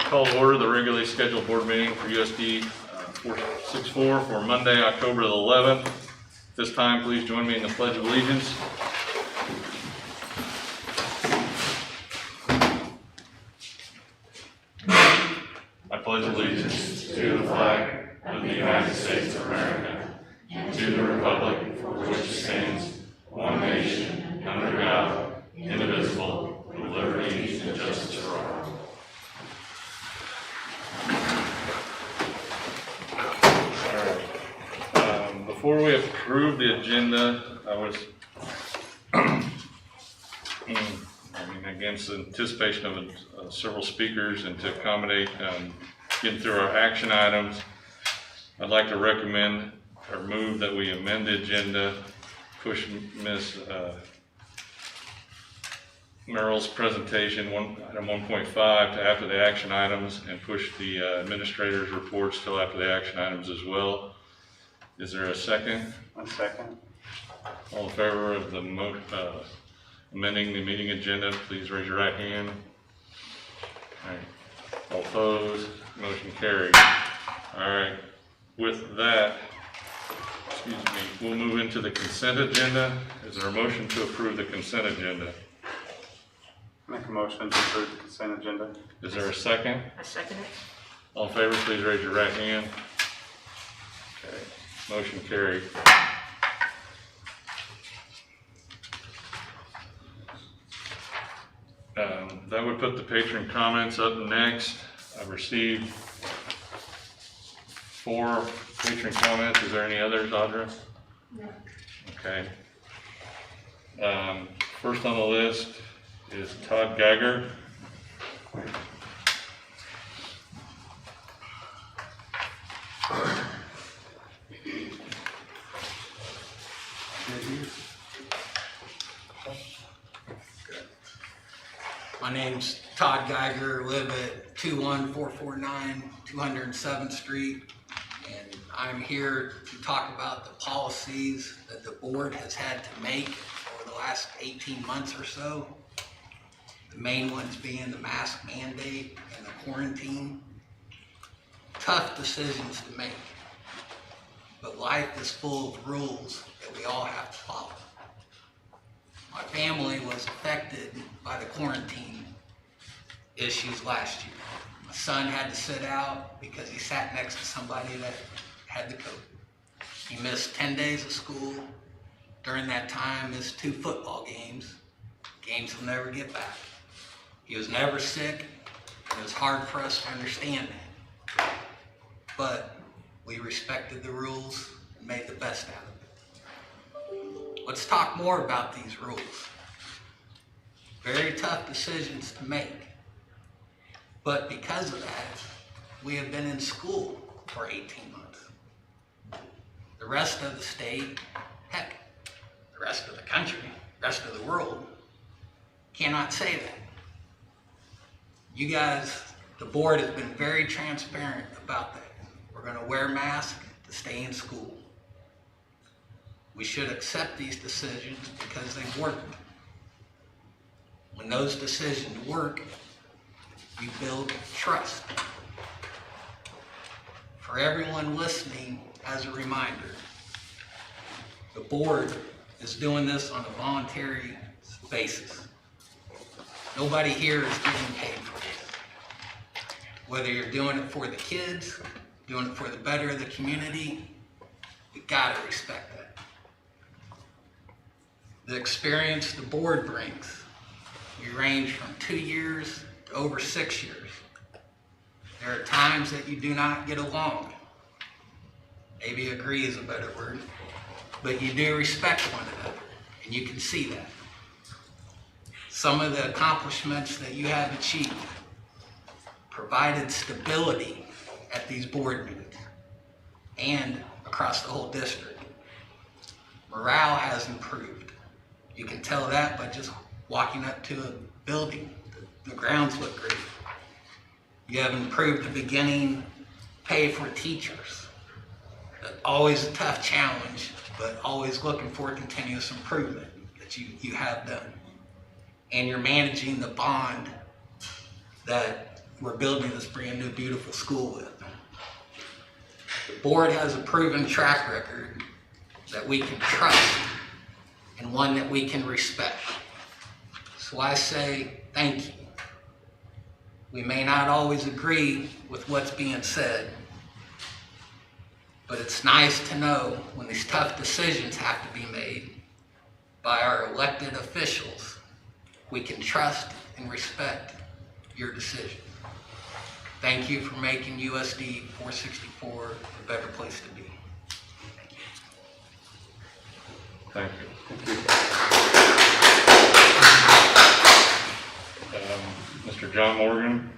Call to order the regularly scheduled board meeting for USD 464 for Monday, October the 11th. At this time, please join me in the Pledge of Allegiance. I pledge allegiance to the flag of the United States of America and to the republic for which it stands, one nation, under God, indivisible, with liberty and justice for all. Before we approve the agenda, I was, against the anticipation of several speakers and to accommodate getting through our action items, I'd like to recommend or move that we amend the agenda, push Ms. Merrill's presentation, item 1.5, to after the action items, and push the administrator's reports till after the action items as well. Is there a second? A second. All in favor of the amending the meeting agenda, please raise your right hand. All right. All opposed? Motion carried. All right. With that, excuse me, we'll move into the consent agenda. Is there a motion to approve the consent agenda? Make a motion to approve the consent agenda. Is there a second? I second it. All in favor, please raise your right hand. Okay. Motion carried. That would put the patron comments up next. I've received 4 patron comments. Is there any others, Audra? No. Okay. First on the list is Todd Geiger. My name's Todd Geiger, live at 21449 207th Street, and I'm here to talk about the policies that the board has had to make over the last 18 months or so. The main ones being the mask mandate and the quarantine. Tough decisions to make, but life is full of rules that we all have to follow. My family was affected by the quarantine issues last year. My son had to sit out because he sat next to somebody that had the COVID. He missed 10 days of school. During that time, missed 2 football games. Games he'll never get back. He was never sick. It was hard for us to understand that. But we respected the rules and made the best out of it. Let's talk more about these rules. Very tough decisions to make. But because of that, we have been in school for 18 months. The rest of the state, heck, the rest of the country, the rest of the world, cannot say that. You guys, the board has been very transparent about that. We're going to wear masks to stay in school. We should accept these decisions because they worked. When those decisions work, you build trust. For everyone listening, as a reminder, the board is doing this on a voluntary basis. Nobody here is getting paid for this. Whether you're doing it for the kids, doing it for the better of the community, you gotta respect that. The experience the board brings, you range from 2 years to over 6 years. There are times that you do not get along. Maybe agree is a better word, but you do respect one another, and you can see that. Some of the accomplishments that you have achieved provided stability at these board meetings and across the whole district. Morale has improved. You can tell that by just walking up to a building. The grounds look great. You have improved the beginning pay for teachers. Always a tough challenge, but always looking for continuous improvement that you have done. And you're managing the bond that we're building this brand new beautiful school with. The board has a proven track record that we can trust and one that we can respect. So I say thank you. We may not always agree with what's being said, but it's nice to know when these tough decisions have to be made by our elected officials, we can trust and respect your decision. Thank you for making USD 464 a better place to be. Thank you. Mr. John Morgan.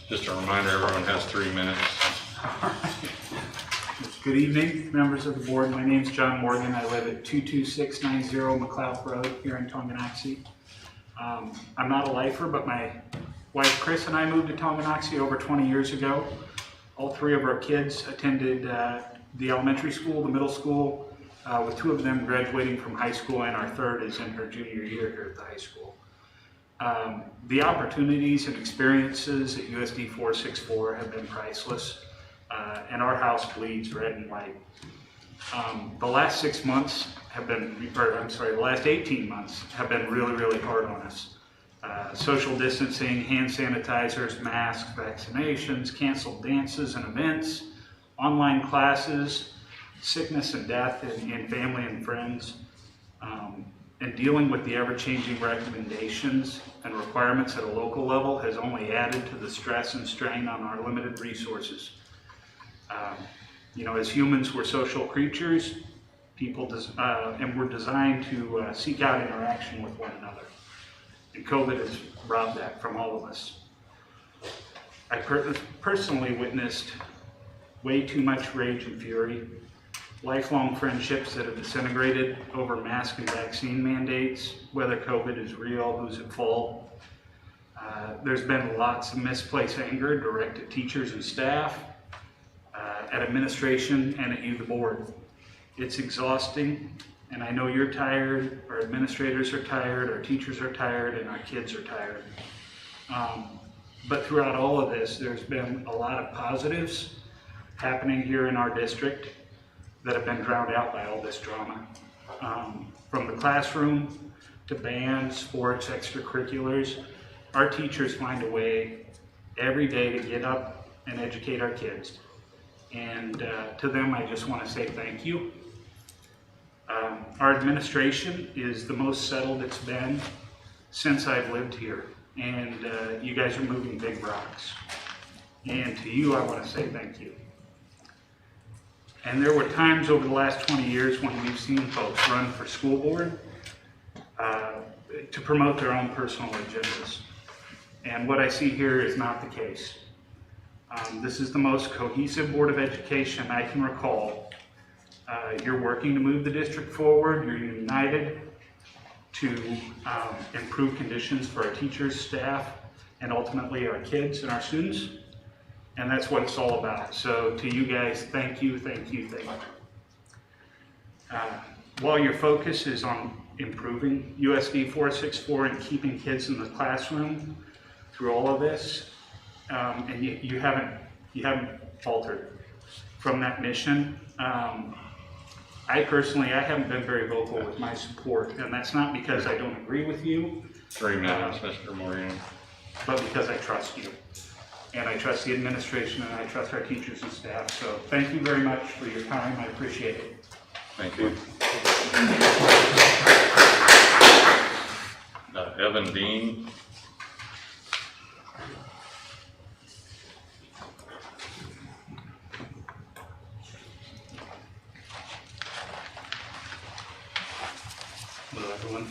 Just a reminder, everyone has 3 minutes. Good evening, members of the board. My name is John Morgan. I live at 22690 McLeod Road here in Tonganoxie. I'm not a lifer, but my wife Chris and I moved to Tonganoxie over 20 years ago. All 3 of our kids attended the elementary school, the middle school, with 2 of them graduating from high school, and our 3rd is in her junior year here at the high school. The opportunities and experiences at USD 464 have been priceless, and our house bleeds red and white. The last 6 months have been, the last 18 months have been really, really hard on us. Social distancing, hand sanitizers, masks, vaccinations, canceled dances and events, online classes, sickness and death in family and friends, and dealing with the ever-changing recommendations and requirements at a local level has only added to the stress and strain on our limited resources. You know, as humans, we're social creatures, and we're designed to seek out interaction with one another. And COVID has robbed that from all of us. I personally witnessed way too much rage and fury, lifelong friendships that have disintegrated over mask and vaccine mandates, whether COVID is real, who's at fault. There's been lots of misplaced anger directed at teachers and staff, at administration, and at you, the board. It's exhausting, and I know you're tired, our administrators are tired, our teachers are tired, and our kids are tired. But throughout all of this, there's been a lot of positives happening here in our district that have been drowned out by all this drama. From the classroom to band, sports, extracurriculars, our teachers find a way every day to get up and educate our kids. And to them, I just want to say thank you. Our administration is the most settled it's been since I've lived here. And you guys are moving big rocks. And to you, I want to say thank you. And there were times over the last 20 years when we've seen folks run for school board to promote their own personal agendas. And what I see here is not the case. This is the most cohesive Board of Education I can recall. You're working to move the district forward. You're united to improve conditions for our teachers, staff, and ultimately our kids and our students. And that's what it's all about. So to you guys, thank you, thank you, thank you. While your focus is on improving USD 464 and keeping kids in the classroom through all of this, and you haven't faltered from that mission. I haven't been very vocal with my support, and that's not because I don't agree with you. 3 minutes, Mr. Morgan. But because I trust you. And I trust the administration, and I trust our teachers and staff. So thank you very much for your time. I appreciate it. Thank you. Evan Dean. Hello, everyone.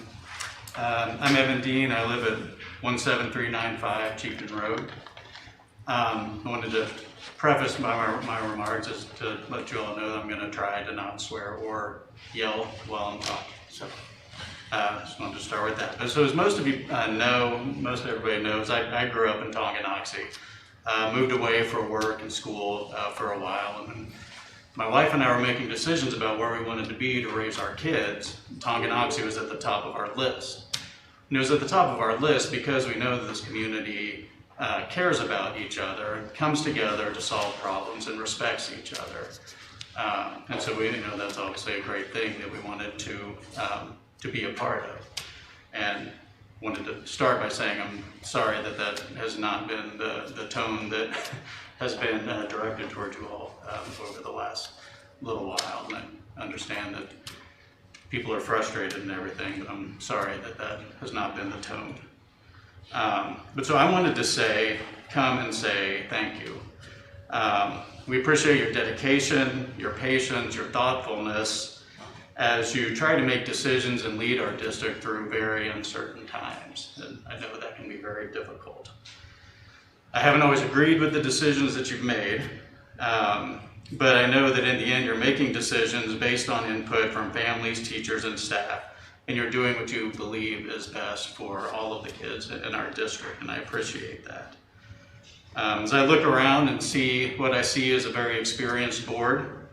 I'm Evan Dean. I live at 17395 Chieftain Road. I wanted to preface my remarks is to let you all know that I'm going to try to not swear or yell while I'm talking. So just wanted to start with that. So as most of you know, most everybody knows, I grew up in Tonganoxie. Moved away for work and school for a while, and then my wife and I were making decisions about where we wanted to be to raise our kids. Tonganoxie was at the top of our list. And it was at the top of our list because we know that this community cares about each other, comes together to solve problems, and respects each other. And so we, that's obviously a great thing that we wanted to be a part of. And wanted to start by saying I'm sorry that has not been the tone that has been directed toward you all over the last little while. And I understand that people are frustrated and everything, but I'm sorry that has not been the tone. But so I wanted to come and say thank you. We appreciate your dedication, your patience, your thoughtfulness as you try to make decisions and lead our district through very uncertain times. And I know that can be very difficult. I haven't always agreed with the decisions that you've made, but I know that in the end you're making decisions based on input from families, teachers, and staff, and you're doing what you believe is best for all of the kids in our district, and I appreciate that. As I look around and see what I see as a very experienced board,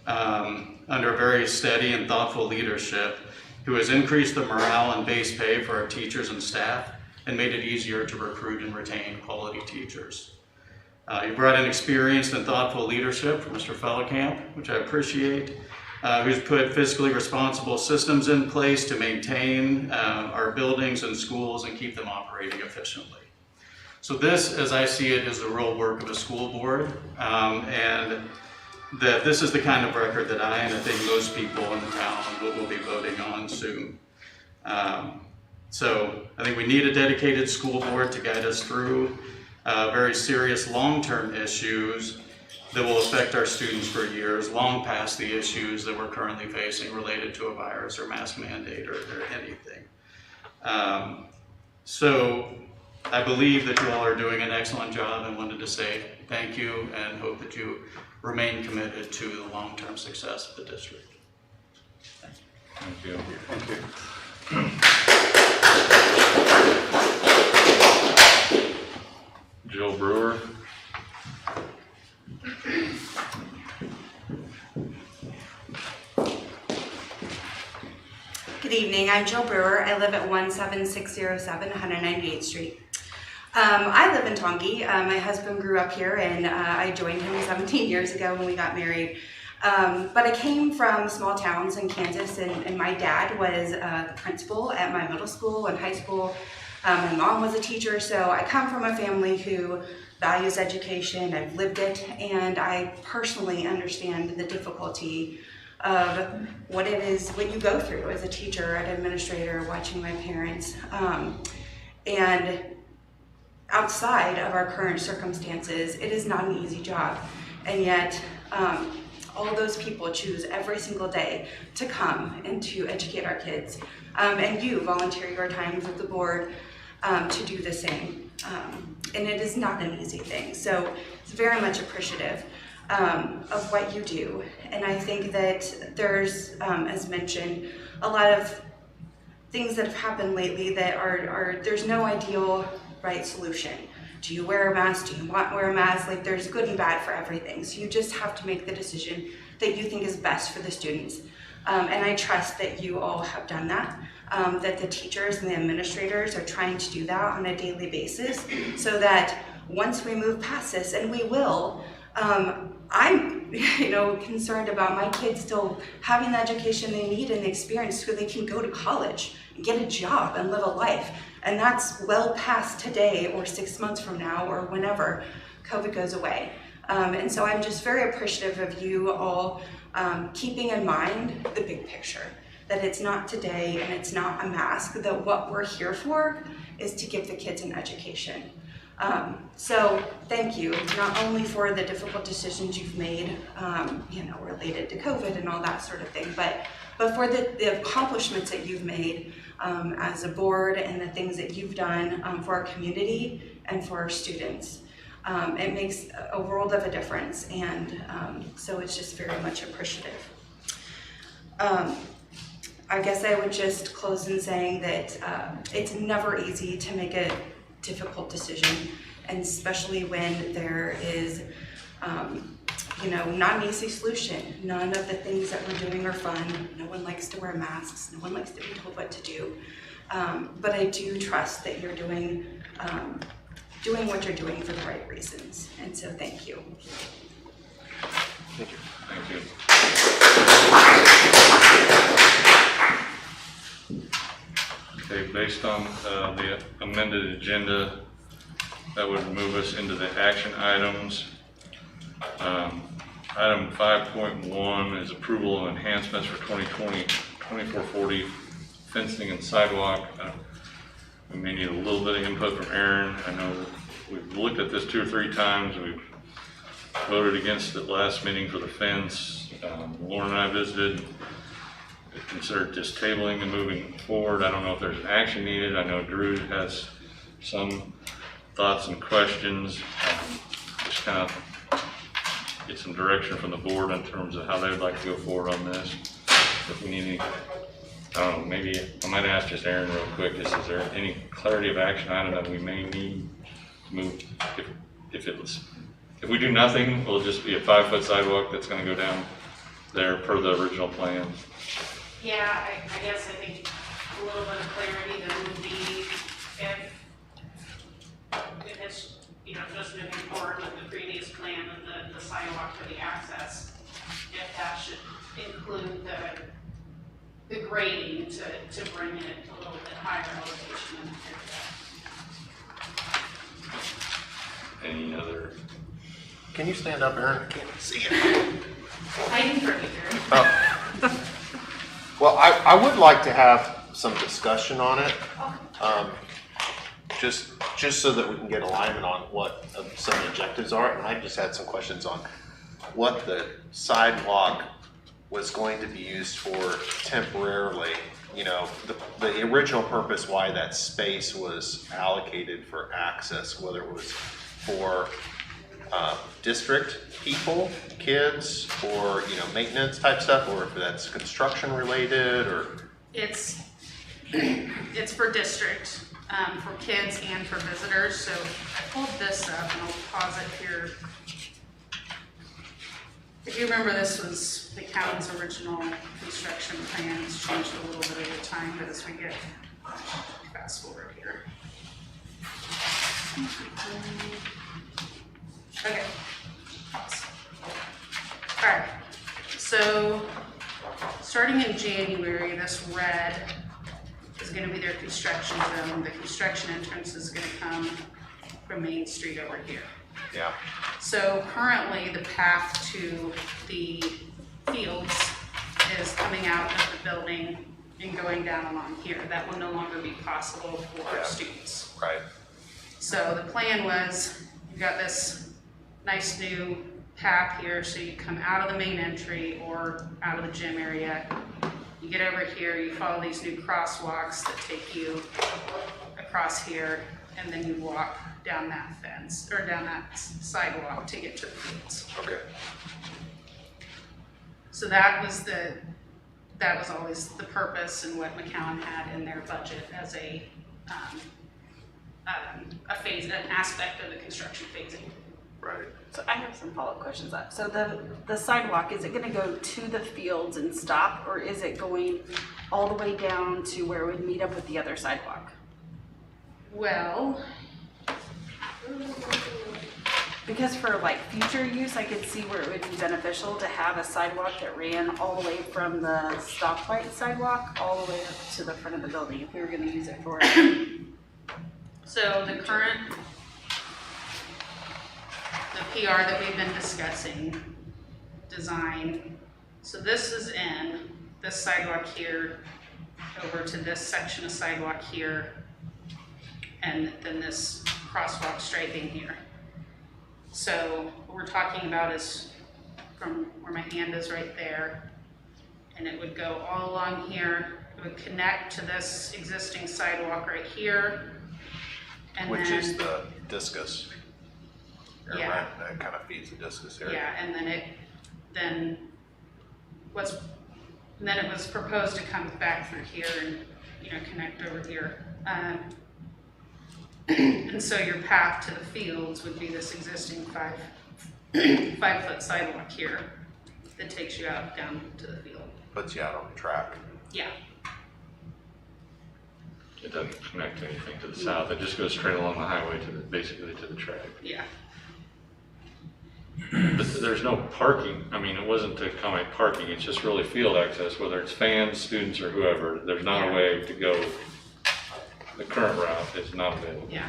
under very steady and thoughtful leadership, who has increased the morale and base pay for our teachers and staff and made it easier to recruit and retain quality teachers. You brought in experienced and thoughtful leadership from Mr. Fellowcamp, which I appreciate, who's put fiscally responsible systems in place to maintain our buildings and schools and keep them operating efficiently. So this, as I see it, is the real work of a school board, and that this is the kind of record that I think most people in the town will be voting on soon. So I think we need a dedicated school board to guide us through very serious long-term issues that will affect our students for years, long past the issues that we're currently facing related to a virus or mask mandate or anything. So I believe that you all are doing an excellent job and wanted to say thank you and hope that you remain committed to the long-term success of the district. Thank you. Thank you. Jill Brewer. Good evening, I'm Jill Brewer. I live at 17607 198th Street. I live in Tongi. My husband grew up here and I joined him 17 years ago when we got married. But I came from small towns in Kansas and my dad was the principal at my middle school and high school. My mom was a teacher, so I come from a family who values education. I've lived it and I personally understand the difficulty of what it is, what you go through as a teacher, an administrator, watching my parents. And outside of our current circumstances, it is not an easy job. And yet, all those people choose every single day to come and to educate our kids. And you volunteer your time with the board to do the same. And it is not an easy thing. So it's very much appreciative of what you do. And I think that there's, as mentioned, a lot of things that have happened lately that there's no ideal right solution. Do you wear a mask? Do you want to wear a mask? Like, there's good and bad for everything. So you just have to make the decision that you think is best for the students. And I trust that you all have done that, that the teachers and the administrators are trying to do that on a daily basis so that once we move past this, and we will, I'm concerned about my kids still having the education they need and the experience so they can go to college and get a job and live a life. And that's well past today or 6 months from now or whenever COVID goes away. And so I'm just very appreciative of you all keeping in mind the big picture, that it's not today and it's not a mask, that what we're here for is to give the kids an education. So thank you, not only for the difficult decisions you've made, related to COVID and all that sort of thing, but but for the accomplishments that you've made as a board and the things that you've done for our community and for our students. It makes a world of a difference, and so it's just very much appreciative. I guess I would just close in saying that it's never easy to make a difficult decision, and especially when there is not an easy solution. None of the things that we're doing are fun. No one likes to wear masks. No one likes to be told what to do. But I do trust that you're doing what you're doing for the right reasons. And so thank you. Thank you. Okay, based on the amended agenda, that would move us into the action items. Item 5.1 is approval of enhancements for 2020-2440 fencing and sidewalk. We may need a little bit of input from Aaron. I know we've looked at this 2 or 3 times. We've voted against it last meeting for the fence. Lauren and I visited. We considered just tabling and moving forward. I don't know if there's an action needed. I know Drew has some thoughts and questions. Just kind of get some direction from the board in terms of how they would like to go forward on this. If we need any, I don't know, maybe I might ask just Aaron real quick, is there any clarity of action item that we may need to move? If we do nothing, will it just be a 5-foot sidewalk that's going to go down there per the original plan? Yeah, I guess I think a little bit of clarity that would be if it's, just moving forward with the previous plan of the sidewalk for the access, if that should include the grading to bring it a little bit higher elevation in the area. Any other? Can you stand up, Aaron? I can't see it. Hiding from you, Jerry. Oh. Well, I would like to have some discussion on it, just so that we can get alignment on what some of the objectives are. And I just had some questions on what the sidewalk was going to be used for temporarily. The original purpose why that space was allocated for access, whether it was for district people, kids, or maintenance type stuff, or if that's construction related, or It's for district, for kids and for visitors. So I pulled this up and I'll pause it here. If you remember, this was the county's original construction plan. It's changed a little bit over time, but as we get fast forward here. Okay. Pause. All right. So starting in January, this red is going to be their construction zone. The construction entrance is going to come from Main Street over here. yeah. So currently the path to the fields is coming out of the building and going down along here. That will no longer be possible for Yeah. students. Right. So the plan was, you've got this nice new path here, so you come out of the main entry or out of the gym area. You get over here, you follow these new crosswalks that take you across here, and then you walk down that fence, or down that sidewalk to get to the fields. Okay. So that was always the purpose and what McAllen had in their budget as a phase, an aspect of the construction phasing. Right. So I have some follow-up questions. So the sidewalk, is it going to go to the fields and stop, or is it going all the way down to where it would meet up with the other sidewalk? Well, Because for like future use, I could see where it would be beneficial to have a sidewalk that ran all the way from the stoplight sidewalk all the way up to the front of the building, if we were going to use it for so the PR that we've been discussing, design, so this is in this sidewalk here, over to this section of sidewalk here, and then this crosswalk striping here. So what we're talking about is from where my hand is right there, and it would go all along here. It would connect to this existing sidewalk right here. And Which then, is the discus. area, Yeah. right? That kind of feeds the discus area. yeah, and then it was proposed to come back through here and, you know, connect over here. And so your path to the fields would be this existing 5-foot sidewalk here that takes you out down to the field. Puts you out on the track. Yeah, It doesn't connect anything to the south, it just goes straight along the highway to basically to the track. yeah. But there's no parking, I mean, it wasn't to accommodate parking, it's just really field access, whether it's fans, students, or whoever, there's not a way to go, the current route is not available. Yeah,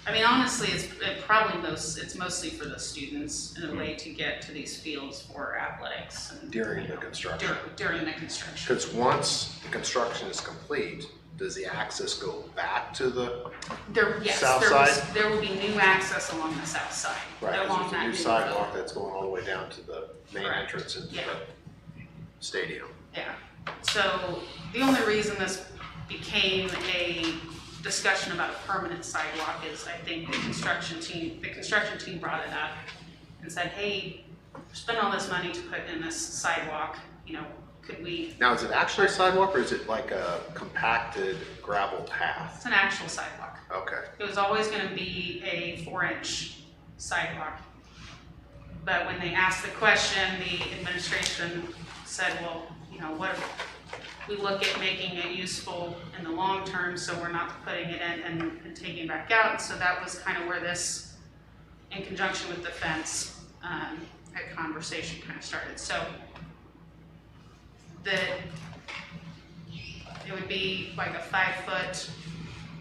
I mean, honestly, it's mostly for the students in a way to get to these fields for athletics and. During the construction. During the construction. Because once the construction is complete, does the access go back to the, south side? There will be new access along the south side. right, 'cause Along there's a that new road. sidewalk that's going all the way down to the main Correct. entrance into Yeah. the stadium. Yeah, so the only reason this became a discussion about a permanent sidewalk is I think the construction team brought it up and said, hey, spend all this money to put in this sidewalk, you know, could we, Now, is it actually a sidewalk or is it like a compacted gravel path? it's an actual sidewalk. Okay. It was always gonna be a 4-inch sidewalk. But when they asked the question, the administration said, well, you know, what if we look at making it useful in the long term, so we're not putting it in and taking it back out. And so that was kind of where this, in conjunction with the fence, that conversation kind of started. So it would be like a 5-foot,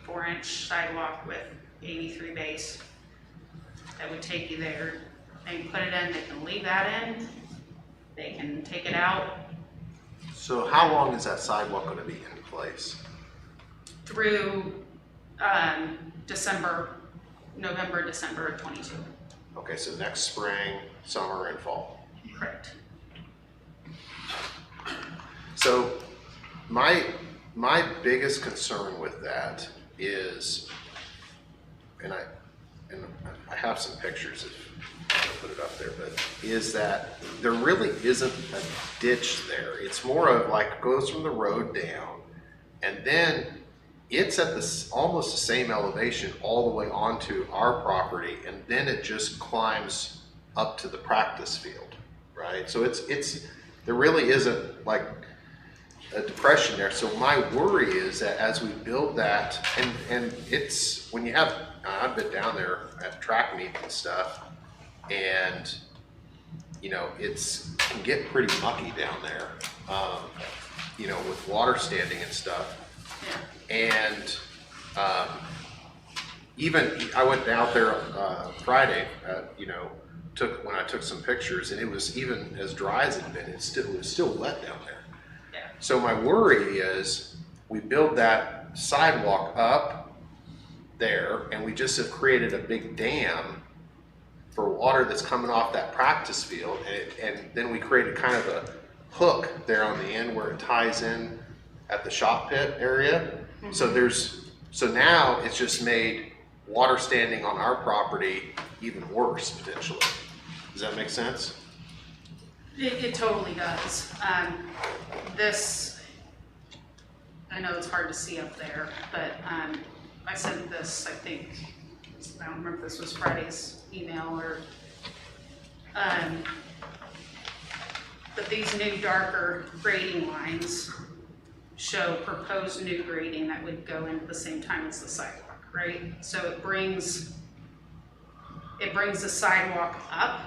4-inch sidewalk with 83 base that would take you there. They can put it in, they can leave that in, they can take it out So how long is that sidewalk going to be in place? through November, December of 22. Okay, so next spring, summer, and fall. Correct. So my biggest concern with that is, and I have some pictures if I put it up there, but is that there really isn't a ditch there. It's more of like goes from the road down, and then it's at almost the same elevation all the way onto our property, and then it just climbs up to the practice field, right? So there really isn't like a depression there. So my worry is that as we build that, and it's, when you have, I've been down there at track meets and stuff, and you know, can get pretty mucky down there, you know, with water standing and stuff. Yeah. And even I went out there Friday, you know, when I took some pictures, and it was even as dry as it had been, it was still wet down there. Yeah. So my worry is we build that sidewalk up there, and we just have created a big dam for water that's coming off that practice field, and then we created kind of a hook there on the end where it ties in at the shop pit area. Mm-hmm. So now it's just made water standing on our property even worse potentially. Does that make sense? It totally does. This, I know it's hard to see up there, but I sent this, I think, I don't remember if this was Friday's email or, but these new darker grading lines show proposed new grading that would go in at the same time as the sidewalk, right? So it brings the sidewalk up,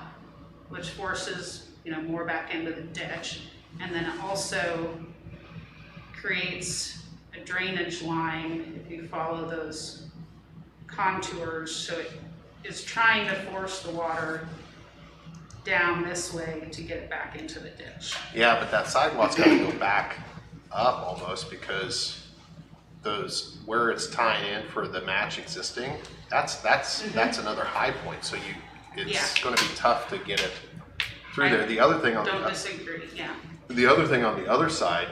which forces, you know, more back into the ditch, and then it also creates a drainage line if you follow those contours. So it is trying to force the water down this way to get it back into the ditch. Yeah, but that sidewalk's got to go back up almost, because those where it's tying in for the match existing, that's another high point. So it's going to be tough to get it through there. The other thing Don't disagree, yeah. the other thing on the other side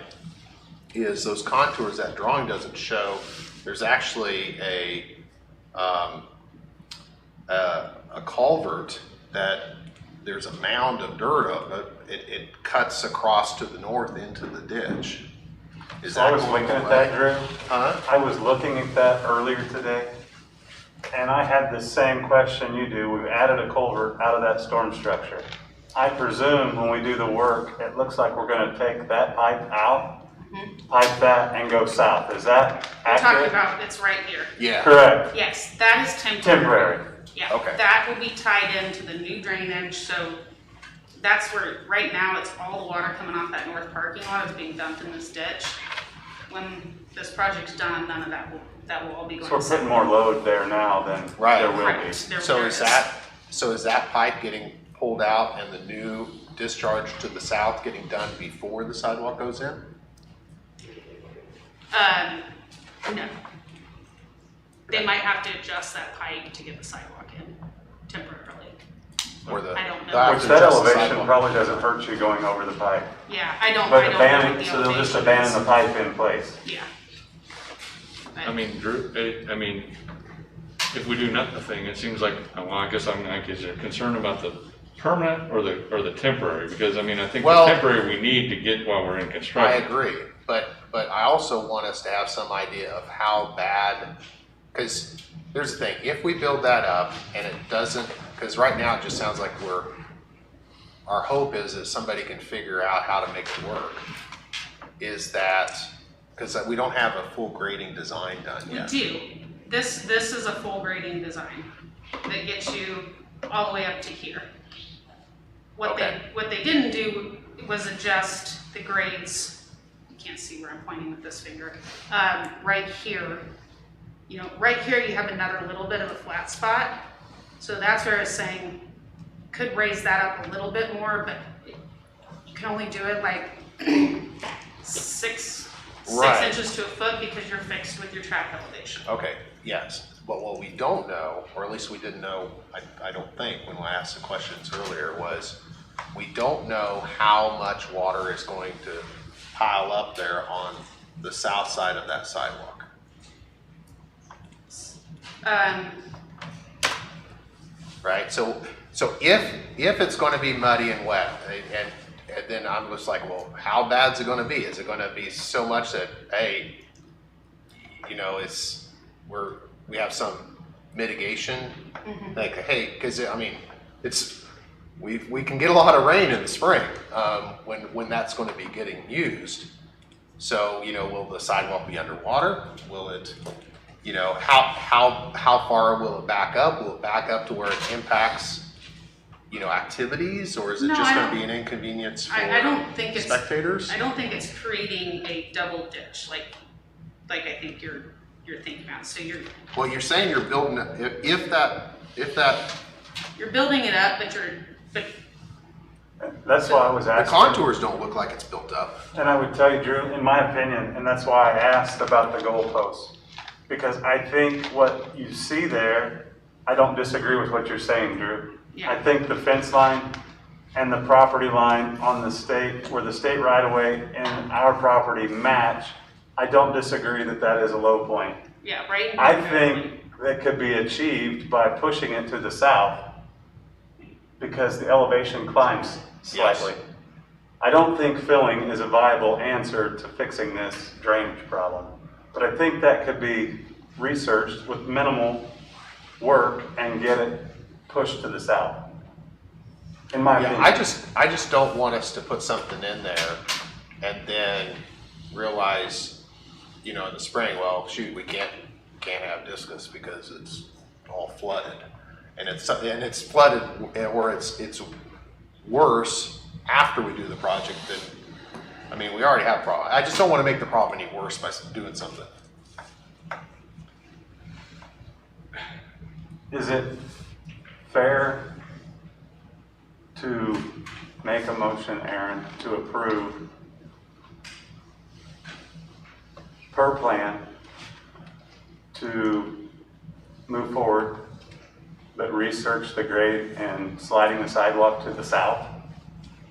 is those contours that drawing doesn't show. There's actually a culvert that there's a mound of dirt of it. It cuts across to the north into the ditch. Is I was going looking at away? that, Drew. Huh? I was looking at that earlier today, and I had the same question you do. We've added a culvert out of that storm structure. I presume when we do the work, it looks like we're gonna take that pipe out, pipe that, and go south. Is that We're talking accurate? about, it's right here. Yeah. Correct. Yes, that is temporary. Temporary. Yeah, Okay. that will be tied into the new drainage, so that's where, right now, it's all the water coming off that north parking lot is being dumped in this ditch. When this project's done, none of that will all be going. So we're putting more load there now than Right. there will be. Correct. So There is that pipe getting pulled out and the new discharge to the south getting done before the sidewalk goes in? No. They might have to adjust that pipe to get the sidewalk in temporarily. Or the I don't know. they'll have Which to that adjust the elevation sidewalk. probably doesn't hurt you going over the pipe. Yeah, I don't But know what abandon, the so they'll just elevation abandon is. the pipe in place. Yeah. I mean, Drew, if we do nothing, it seems like, well, I guess I'm like, is there concern about the permanent or the temporary? Because I mean, I think the Well, temporary we need to get while we're in I construction. agree, but I also want us to have some idea of how bad, because here's the thing, if we build that up and it doesn't, because right now it just sounds like our hope is that somebody can figure out how to make it work, is that, because we don't have a full grading design done We yet. do. This is a full grading design that gets you all the way up to here. What they didn't do was adjust the grades. You can't see where I'm pointing with this finger. Right here, right here you have another little bit of a flat spot. So that's where I was saying, could raise that up a little bit more, but you can only do it like six Right. inches to a foot because you're fixed with your track elevation. Okay, yes, but what we don't know, or at least we didn't know, I don't think, when I asked the questions earlier, was we don't know how much water is going to pile up there on the south side of that sidewalk. Right, so if it's gonna be muddy and wet, and then I'm just like, well, how bad's it gonna be? Is it gonna be so much that, hey, we have some mitigation? Like, hey, because I mean, we can get a lot of rain in the spring, when that's gonna be getting used. So, will the sidewalk be underwater? Will it, how far will it back up? Will it back up to where it impacts, activities, or is it No, just I gonna don't- be an inconvenience for I don't think it's spectators? I don't think it's creating a double ditch like I think you're thinking about. So Well, you're saying you're building, if that, you're building it up, but That's why I was the asking. contours don't look like it's built up. And I would tell you, Drew, in my opinion, and that's why I asked about the goalposts. Because I think what you see there, I don't disagree with what you're saying, Drew. Yeah. I think the fence line and the property line on the state, where the state right of way and our property match, I don't disagree that that is a low point. yeah, right. I think that could be achieved by pushing it to the south because the elevation climbs slightly. I don't think filling is a viable answer to fixing this drainage problem, but I think that could be researched with minimal work and get it pushed to the south. In my Yeah, opinion. I just don't want us to put something in there and then realize, in the spring, well, shoot, we can't have discus because it's all flooded. And it's flooded where it's worse after we do the project than, we already have a problem. I just don't want to make the problem any worse by doing something. Is it fair to make a motion, Aaron, to approve per plan to move forward, but research the grade and sliding the sidewalk to the south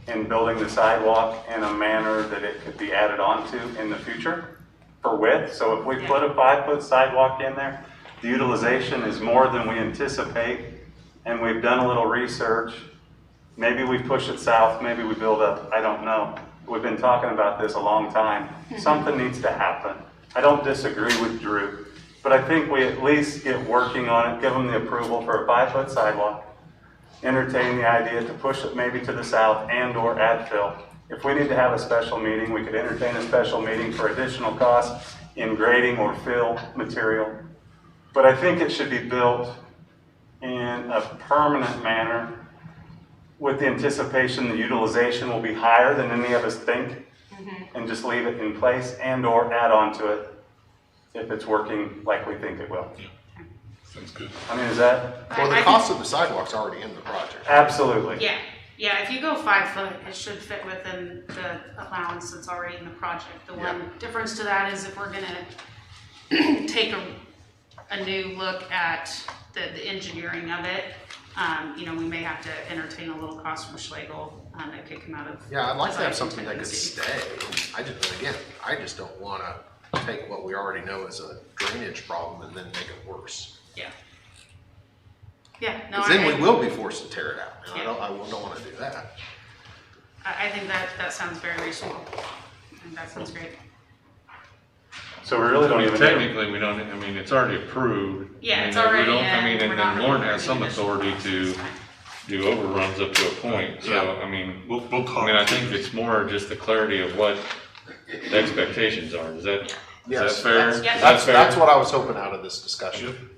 in building the sidewalk in a manner that it could be added onto in the future for width. So if we put a 5-foot sidewalk in there, the utilization is more than we anticipate, and we've done a little research. Maybe we push it south, maybe we build up, I don't know. We've been talking about this a long time. Something needs to happen. I don't disagree with Drew, but I think we at least get working on it, give them the approval for a 5-foot sidewalk, entertain the idea to push it maybe to the south and or add fill. If we need to have a special meeting, we could entertain a special meeting for additional costs in grading or fill material. But I think it should be built in a permanent manner with the anticipation the utilization will be higher than any of us think, and just leave it in place and or add on to it if it's working like we think it will. Sounds good. I mean, is that? Well, the cost of the sidewalk's already in the project. Absolutely. Yeah, if you go 5 foot, it should fit within the allowance that's already in the project. The one difference to that is if we're gonna take a new look at the engineering of it, you know, we may have to entertain a little cost from Schlegel, that could come out of. Yeah, I'd like to have design something that could contingency. stay. I just don't wanna take what we already know is a drainage problem and then make it worse. Yeah, no, Cause then we will be forced to tear it out, and I don't wanna do that. I think that sounds very reasonable. I think that sounds great. So we really I don't mean, even. technically, we don't, I mean, it's already approved. Yeah, I mean, it's we already don't- I mean, in. We're and not then Lauren really has some doing authority additional to things. do overruns up to a point, so, Yeah. I mean, We'll I talk. mean, I think it's more just the clarity of what the expectations are, is that Yes, fair? that's- Is Yes. that That's, fair? that's what I was hoping out of this discussion.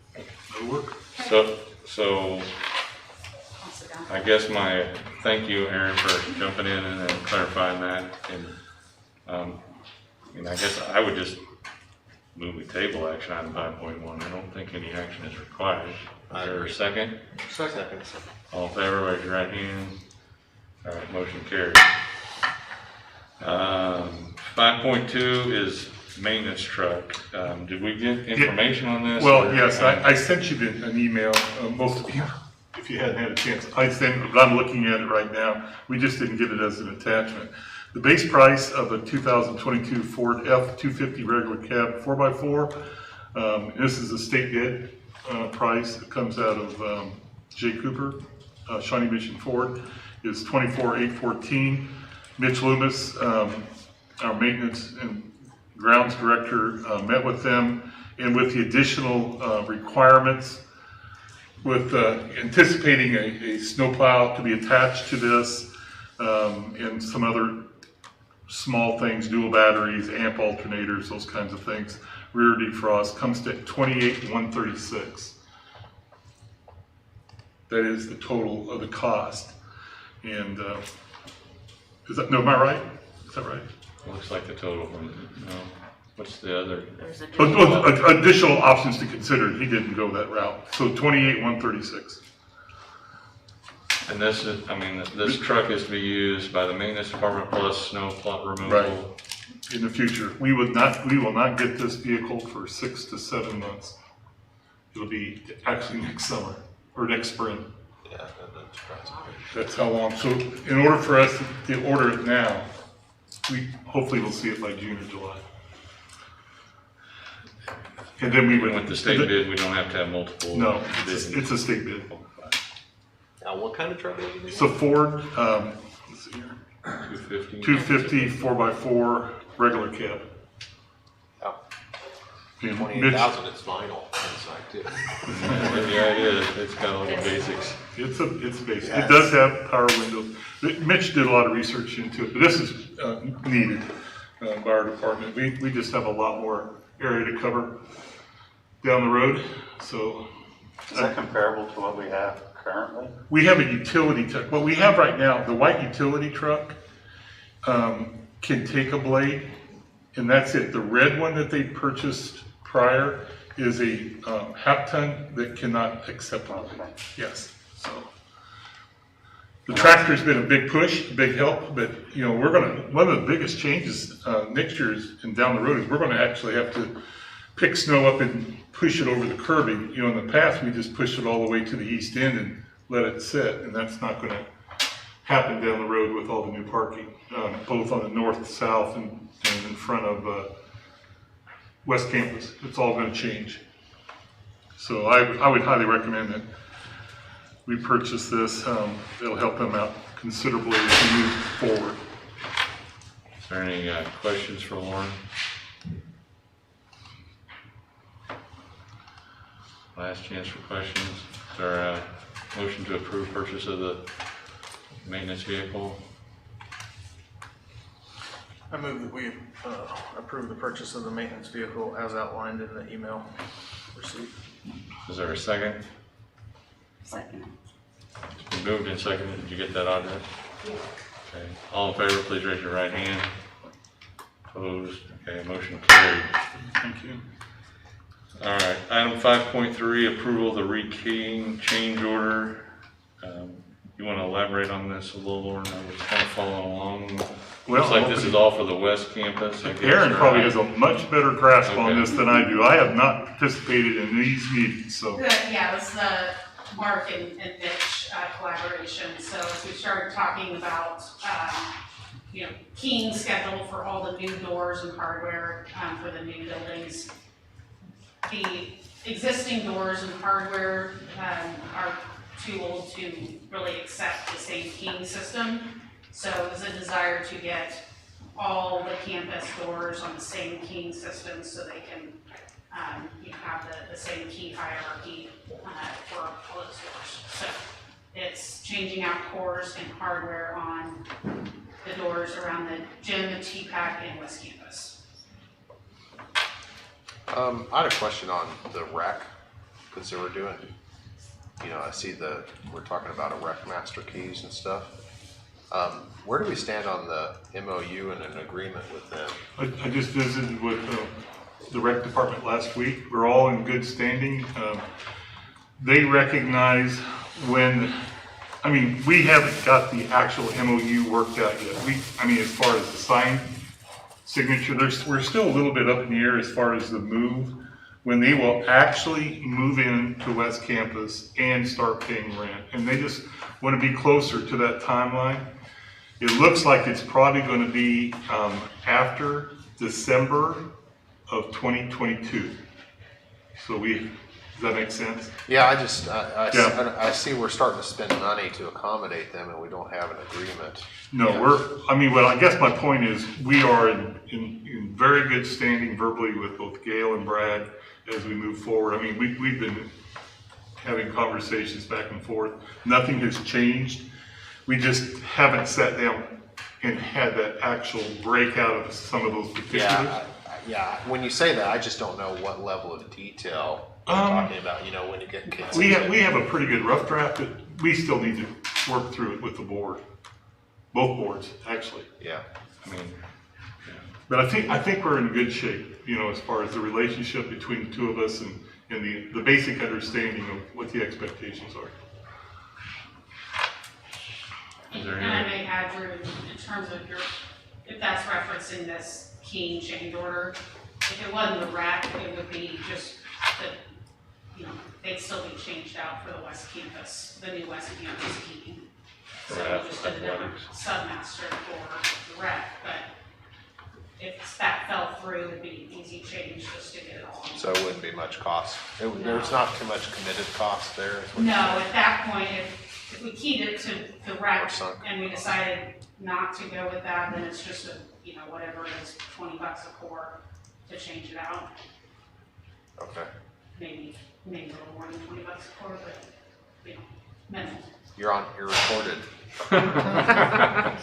That'll work. So, I'll sit down. I guess thank you, Aaron, for jumping in and clarifying that, and, I mean, I guess I would just move the table action item 5.1, I don't think any action is required. Is there a second? Second. All in favor, raise your right hand. All right, motion carries. 5.2 is maintenance truck. Did we get information on this? Well, or- yes, I sent you an email, most of you, if you hadn't had a chance. I sent, but I'm looking at it right now. We just didn't get it as an attachment. The base price of a 2022 Ford F-250 regular cab 4x4, this is a state bid price. It comes out of J. Cooper, Shawnee Mission Ford, is $24,814. Mitch Loomis, our maintenance and grounds director, met with them, and with the additional requirements, with anticipating a snowplow to be attached to this, and some other small things, dual batteries, amp alternators, those kinds of things, rear defrost, comes to $28,136. That is the total of the cost. And is that, no, am I right? Is that right? Looks like the total from, no, what's the other? There's a Additional options to consider, he didn't go that route, so $28,136. And this is, I mean, this truck is to be used by the maintenance department plus snow plow removal. Right. In the future, we will not get this vehicle for 6 to 7 months. It'll be actually next summer, or next spring. Yeah, that's surprising. That's how long, so in order for us to order it now, we hopefully will see it by June or July. And then we Even would. with the state bid, we don't have to have multiple. No, bids. it's a state bid. Now, what kind of truck is it? It's a Ford, let's see here, 250. 250 4x4 regular cab. Oh, And 28,000, it's vinyl inside too. Yeah, it is, it's got all the basics. It's basic. Yes. It does have power windows. Mitch did a lot of research into it, but this is needed by our department. We just have a lot more area to cover down the road, so. Is that comparable to what we have currently? We have a utility truck. What we have right now, the white utility truck, can take a blade, and that's it. The red one that they purchased prior is a half ton that cannot accept a blade. Yes, so. The tractor's been a big push, a big help, but you know, one of the biggest changes next year is, and down the road, is we're gonna actually have to pick snow up and push it over the curbing. You know, in the past, we just pushed it all the way to the east end and let it sit, and that's not gonna happen down the road with all the new parking, both on the north, south, and in front of West Campus. It's all going to change. So I would highly recommend that we purchase this. It'll help them out considerably as we move forward. Is there any questions for Lauren? Last chance for questions. Is there a motion to approve purchase of the maintenance vehicle? I move that we approve the purchase of the maintenance vehicle as outlined in the email received. Is there a second? Second. It's been moved and seconded. Did you get that, Audra? Yeah. Okay. All in favor, please raise your right hand. Opposed? Okay, motion carried. Thank you. All right, item 5.3, approval of the rekeying change order. You want to elaborate on this a little, Lauren? I was kind of following along. Looks like this is all for the West Campus, I guess. Aaron or- probably has a much better grasp on Okay. this than I do. I have not participated in these meetings, so. Yeah, it was the Mark and Mitch collaboration. So as we started talking about, keying schedule for all the new doors and hardware for the new buildings. The existing doors and hardware are too old to really accept the same keying system. So it was a desire to get all the campus doors on the same keying system so they can have the same key hierarchy for all those doors. So it's changing out cores and hardware on the doors around the gym, the TPAC, and West Campus. I had a question on the rec, because they were doing, I see we're talking about a rec master keys and stuff. Where do we stand on the MOU and an agreement with them? I just visited with the rec department last week. We're all in good standing. They recognize we haven't got the actual MOU worked out yet. As far as the signed signature, we're still a little bit up in the air as far as the move, when they will actually move in to West Campus and start paying rent. And they just want to be closer to that timeline. It looks like it's probably going to be after December of 2022. So does that make sense? Yeah, I see we're starting to spend money to accommodate them and we don't have an agreement. No, Yeah. I guess my point is we are in very good standing verbally with both Gail and Brad as we move forward. We've been having conversations back and forth. Nothing has changed. We just haven't sat down and had that actual breakout of some of those particulars. Yeah. When you say that, I just don't know what level of detail you're talking about, when you get kids. We have a pretty good rough draft, but we still need to work through it with the board. Both boards, actually. Yeah. But I think we're in good shape, as far as the relationship between the two of us and the basic understanding of what the expectations are. Is there And I any? may add, Drew, in terms of if that's referencing this keying change order, if it wasn't the rack, it would be just that, they'd still be changed out for the West Campus, the new West Campus keying. So For we just did a different athletics. submaster for the rec, but if that fell through, it'd be an easy change just to get it all. So it wouldn't be much cost. There's not too much committed cost there. is what No, you're saying? at that point, if we keyed it to the rec Or sunk. and we decided not to go with that, then it's just whatever it is, $20 a core to change it out. Okay. Maybe a little more than $20 a core, but, minimal. You're recorded. $120.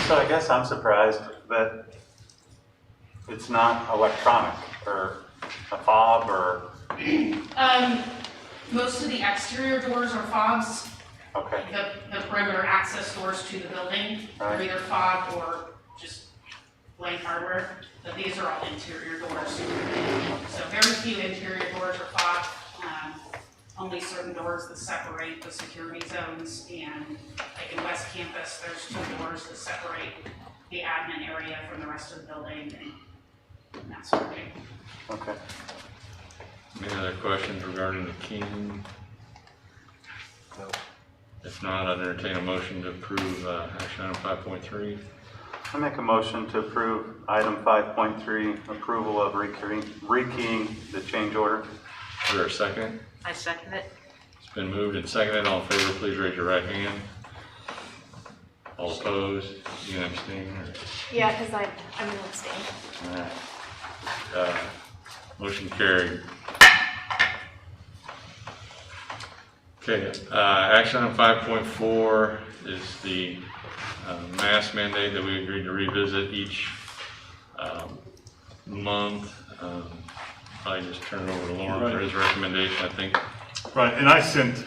So I guess I'm surprised that it's not electronic or a fob or, Most of the exterior doors are fobs. okay, The perimeter access doors to the building are Right. either fob or just blank hardware, but these are all interior doors. So very few interior doors are fob, only certain doors that separate the security zones, and like in West Campus, there's 2 doors that separate the admin area from the rest of the building and that sort of thing. okay. Any other questions regarding the King? No. If not, I'd entertain a motion to approve action item 5.3. I make a motion to approve item 5.3, approval of rekeying the change order. Is there a second? I second it. It's been moved and seconded. All in favor, please raise your right hand. All opposed? You can abstain? Yeah, because I'm gonna abstain. All right. Motion carried. Okay, action item 5.4 is the mask mandate that we agreed to revisit each month. Probably just turn it over to Lauren for his recommendation, I think. Right, and I sent,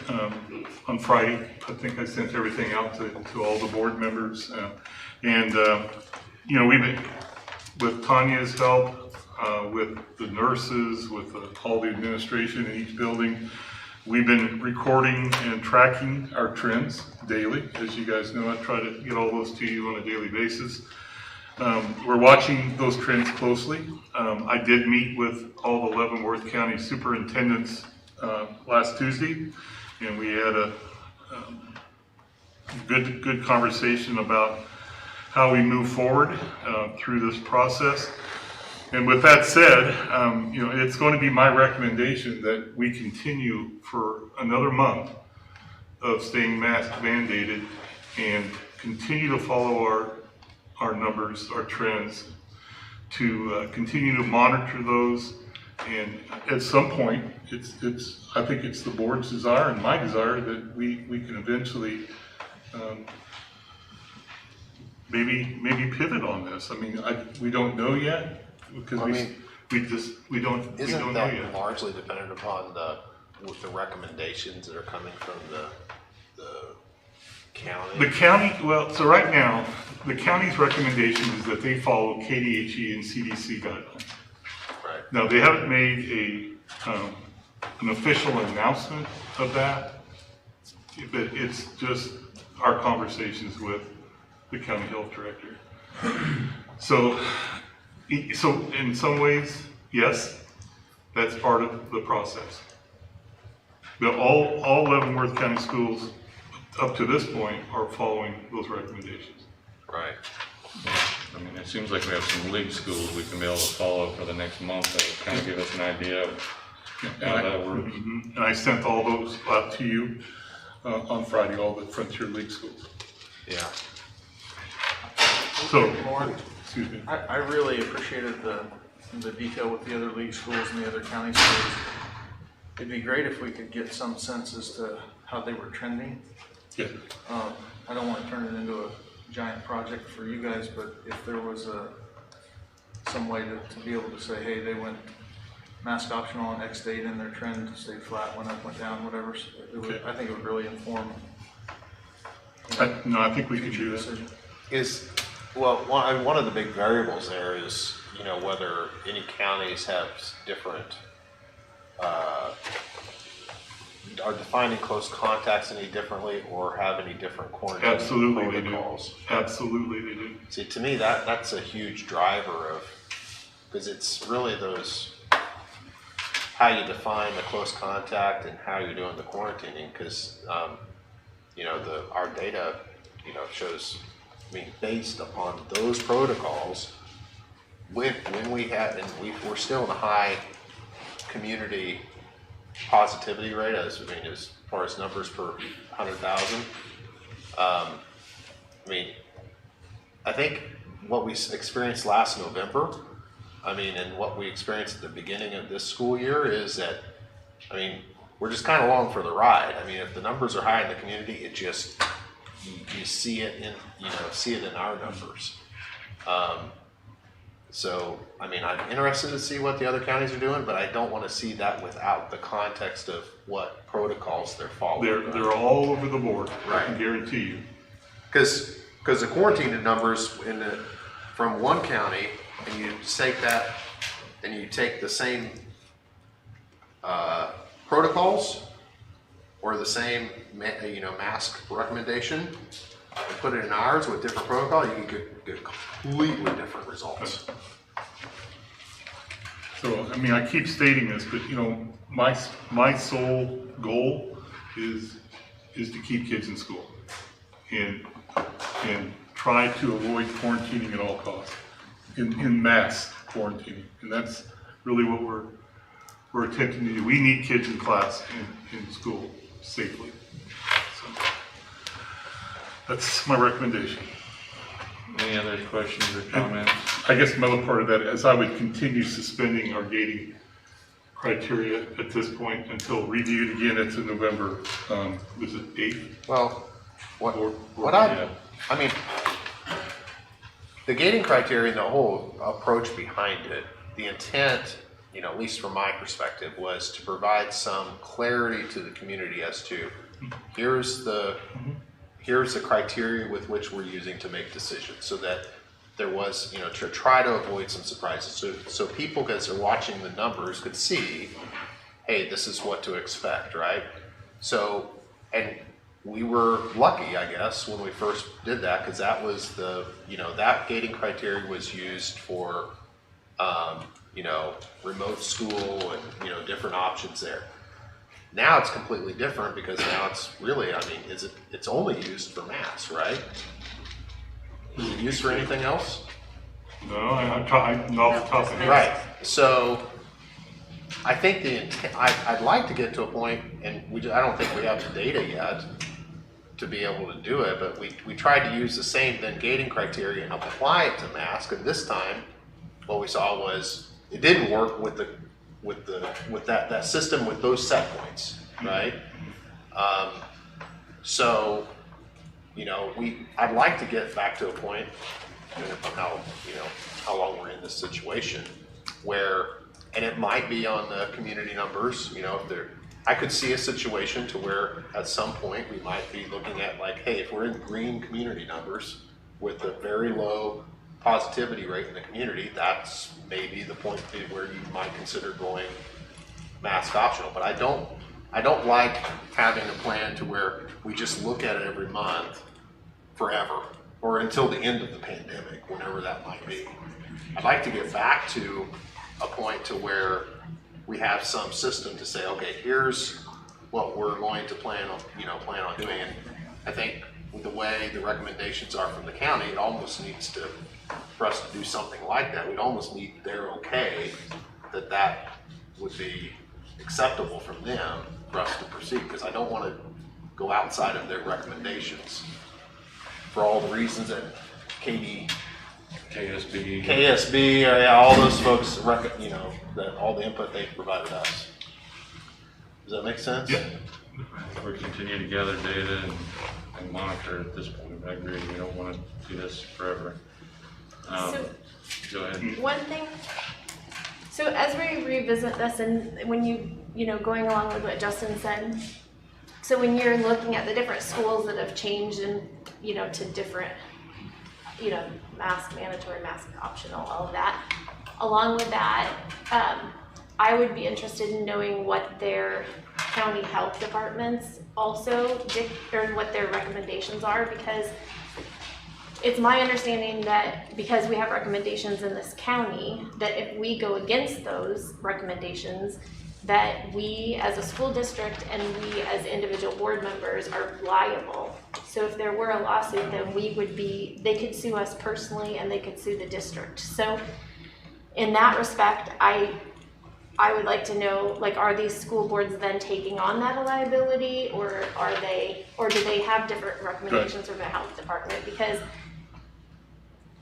on Friday, I think I sent everything out to all the board members. And, you know, we've been, with Tanya's help, with the nurses, with all the administration in each building, we've been recording and tracking our trends daily. As you guys know, I try to get all those to you on a daily basis. We're watching those trends closely. I did meet with all the Leavenworth County superintendents last Tuesday, and we had a good conversation about how we move forward through this process. And with that said, you know, it's going to be my recommendation that we continue for another month of staying mask mandated and continue to follow our numbers, our trends, to continue to monitor those. And at some point, I think it's the board's desire and my desire that we can eventually maybe pivot on this. I mean, we don't know yet because we don't know Isn't that yet. largely dependent upon the recommendations that are coming from the county? The county, well, so right now, the county's recommendation is that they follow KDHE and CDC guidelines. Right. Now, they haven't made an official announcement of that, but it's just our conversations with the county health director. So in some ways, yes, that's part of the process. But all Leavenworth County schools up to this point are following those recommendations. Right. I mean, it seems like we have some league schools we can be able to follow for the next month that will kind of give us an idea of how that works. And I sent all those out to you on Friday, all the Frontier League schools. Yeah. So, Lauren, excuse me. I really appreciated the detail with the other league schools and the other county schools. It'd be great if we could get some sense as to how they were trending. Yeah. I don't want to turn it into a giant project for you guys, but if there was some way to be able to say, hey, they went mask optional on X date and their trend stayed flat, went up, went down, whatever, so I think it would really inform. No, I think we can future do that. decision. One of the big variables there is, you know, whether any counties have different, are defining close contacts any differently or have any different quarantine Absolutely they do. protocols. Absolutely they do. See, to me, that's a huge driver of, because it's really those, how you define the close contact and how you're doing the quarantining, because, you know, our data, you know, shows, I mean, based upon those protocols, when we had, and we're still in a high community positivity rate, as far as numbers per 100,000. I mean, I think what we experienced last November, I mean, and what we experienced at the beginning of this school year is that, I mean, we're just kind of along for the ride. I mean, if the numbers are high in the community, it just, you see it in our numbers. So, I mean, I'm interested to see what the other counties are doing, but I don't want to see that without the context of what protocols they're following. They're all over the board, I Right. can guarantee you. Because the quarantine numbers from one county, and you take that, and you take the same protocols or the same mask recommendation and put it in ours with different protocol, you can get completely different results. So, I mean, I keep stating this, but you know, my sole goal is to keep kids in school and try to avoid quarantining at all costs, in mass quarantining. And that's really what we're attempting to do. We need kids in class in school safely. So that's my recommendation. Any other questions or comments? I guess another part of that is I would continue suspending our gating criteria at this point until reviewed again at the November, was it 8th? Well, Or- I mean, the gating criteria and the whole approach behind it, the intent, you know, at least from my perspective, was to provide some clarity to the community as to here's the criteria with which we're using to make decisions, so that there was, you know, to try to avoid some surprises. So people, as they're watching the numbers, could see, hey, this is what to expect, right? So, and we were lucky, I guess, when we first did that, because that was the, you know, that gating criteria was used for, you know, remote school and, you know, different options there. Now it's completely different, because now it's really, I mean, it's only used for mass, right? Is it used for anything else? No, I'm not off the top of my head. Right, so I think the intent, I'd like to get to a point, and I don't think we have the data yet to be able to do it, but we tried to use the same then gating criteria and apply it to mask, and this time what we saw was it didn't work with that system with those set points, right? So, you know, I'd like to get back to a point, depending on how long we're in this situation, where, and it might be on the community numbers, you know, I could see a situation to where at some point we might be looking at like, hey, if we're in green community numbers with a very low positivity rate in the community, that's maybe the point where you might consider going mask optional. But I don't like having a plan to where we just look at it every month forever, or until the end of the pandemic, whenever that might be. I'd like to get back to a point to where we have some system to say, okay, here's what we're going to plan on doing. And I think with the way the recommendations are from the county, it almost needs to, for us to do something like that, we'd almost need their okay that would be acceptable from them for us to proceed, because I don't want to go outside of their recommendations for all the reasons that KSB, all those folks, that all the input they've provided us. Does that make sense? Yeah. We're continuing to gather data and monitor at this point. I agree, we don't want to do this forever. Go ahead. One thing, so as we revisit this, and when you know, going along with what Justin said, so when you're looking at the different schools that have changed and, you know, to different, you know, mask mandatory, mask optional, all of that, along with that, I would be interested in knowing what their county health departments also did, or what their recommendations are, because it's my understanding that because we have recommendations in this county, that if we go against those recommendations, that we as a school district and we as individual board members are liable. So if there were a lawsuit, then they could sue us personally and they could sue the district. So in that respect, I would like to know, like, are these school boards then taking on that liability, or do they have different recommendations from the health department? Because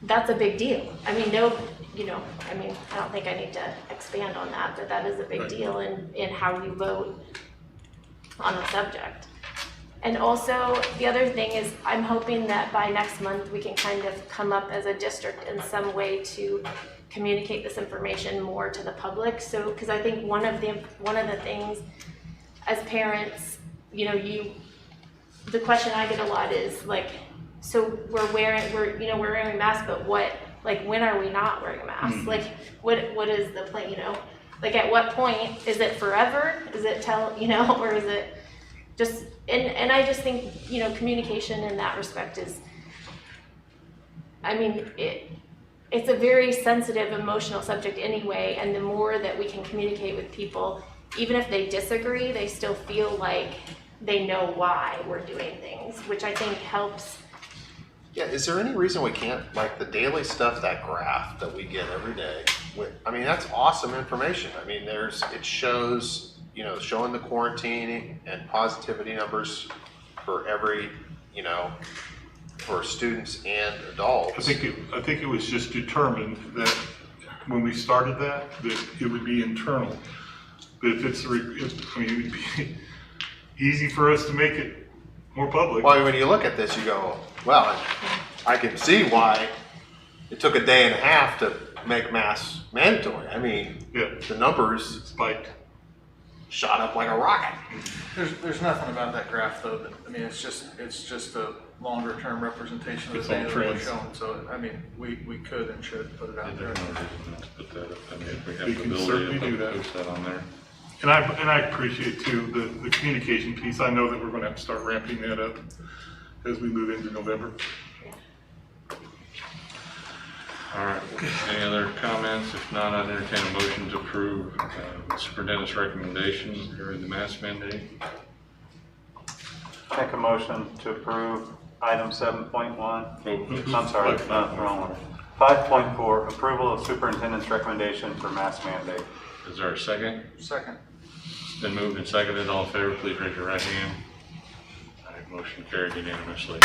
that's a big deal. I mean, I don't think I need to expand on that, but that is a big deal in how you vote on the subject. And also, the other thing is, I'm hoping that by next month we can kind of come up as a district in some way to communicate this information more to the public. So, because I think one of the things as parents, you know, the question I get a lot is like, so we're wearing masks, but what, like, when are we not wearing a mask? Mm-hmm. Like, what is the plan, you know? Like, at what point, is it forever? Is it or is it just, and I just think, you know, communication in that respect is, I mean, it's a very sensitive, emotional subject anyway, and the more that we can communicate with people, even if they disagree, they still feel like they know why we're doing things, which I think helps. Yeah, is there any reason we can't, like the daily stuff, that graph that we get every day? I mean, that's awesome information. I mean, it shows, you know, showing the quarantine and positivity numbers for every, you know, for students and adults. I think it was just determined that when we started that it would be internal. But if it's, I mean, it would be easy for us to make it more public. Well, when you look at this, you go, well, I can see why it took a day and a half to make masks mandatory. I mean, Yeah. the numbers Spiked. shot up like a rocket. There's nothing about that graph though, that, I mean, it's just a longer term representation of It's the all data that we're trends. showing. So, I mean, we could and should put it out And there. there's no reason not to put that up. I mean, if we have We the can ability certainly to do that. post that on there. And I appreciate too, the communication piece. I know that we're gonna have to start ramping that up as we move into November. All right, any other comments? If not, I'd entertain a motion to approve the superintendent's recommendation during the mask mandate. Make a motion to approve item 7.1. I'm sorry, wrong one. 5.4, approval of superintendent's recommendation for mask mandate. Is there a second? Second. It's been moved and seconded. All in favor, please raise your right hand. All right, motion carried unanimously.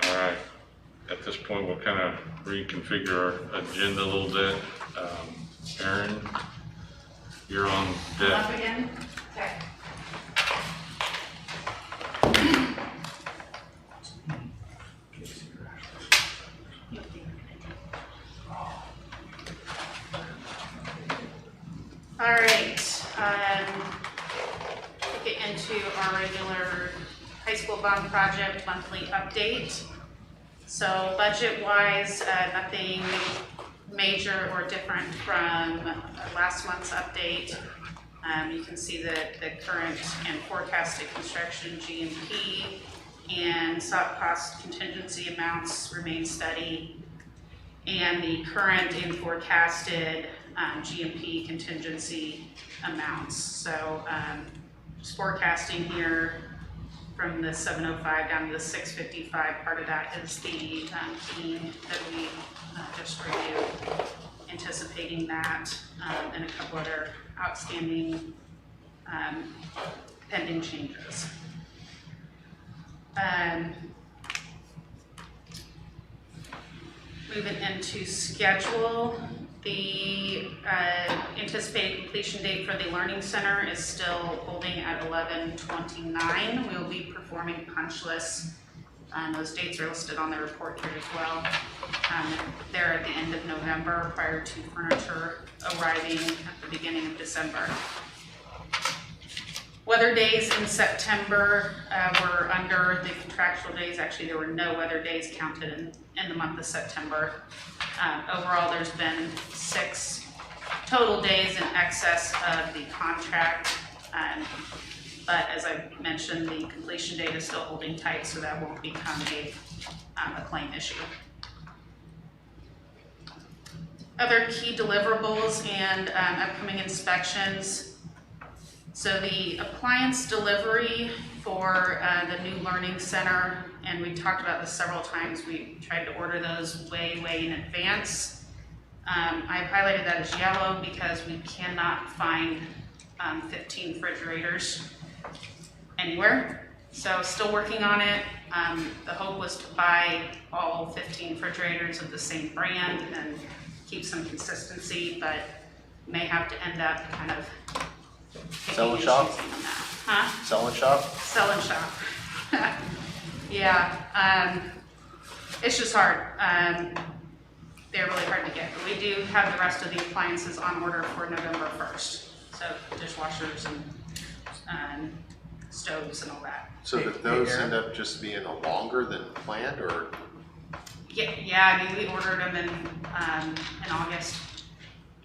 All right, at this point, we'll kind of reconfigure our agenda a little bit. Erin, you're on Up deck. again? Okay. All right, get into our regular high school bond project monthly update. So budget-wise, nothing major or different from last month's update. You can see that the current and forecasted construction GMP and soft cost contingency amounts remain steady. And the current and forecasted GMP contingency amounts. So just forecasting here from the 705 down to the 655, part of that is the keying that we just reviewed, anticipating that, and a couple other outstanding pending changes. Moving into schedule, the anticipated completion date for the Learning Center is still holding at 11/29. We will be performing punch lists. Those dates are listed on the report here as well. They're at the end of November prior to furniture arriving at the beginning of December. Weather days in September were under the contractual days. Actually, there were no weather days counted in the month of September. Overall, there's been 6 total days in excess of the contract. But as I mentioned, the completion date is still holding tight, so that won't become a claim issue. Other key deliverables and upcoming inspections. So the appliance delivery for the new Learning Center, and we talked about this several times, we tried to order those way in advance. I've highlighted that as yellow because we cannot find 15 refrigerators anywhere. So still working on it. The hope was to buy all 15 refrigerators of the same brand and keep some consistency, but may have to end up kind of Sell and shop? Huh? Sell and shop? Sell and shop. Yeah, it's just hard. They're really hard to get, but we do have the rest of the appliances on order for November 1st. So dishwashers and stoves and all that. So that those end up just being longer than planned, or? Yeah, I mean, we ordered them in August.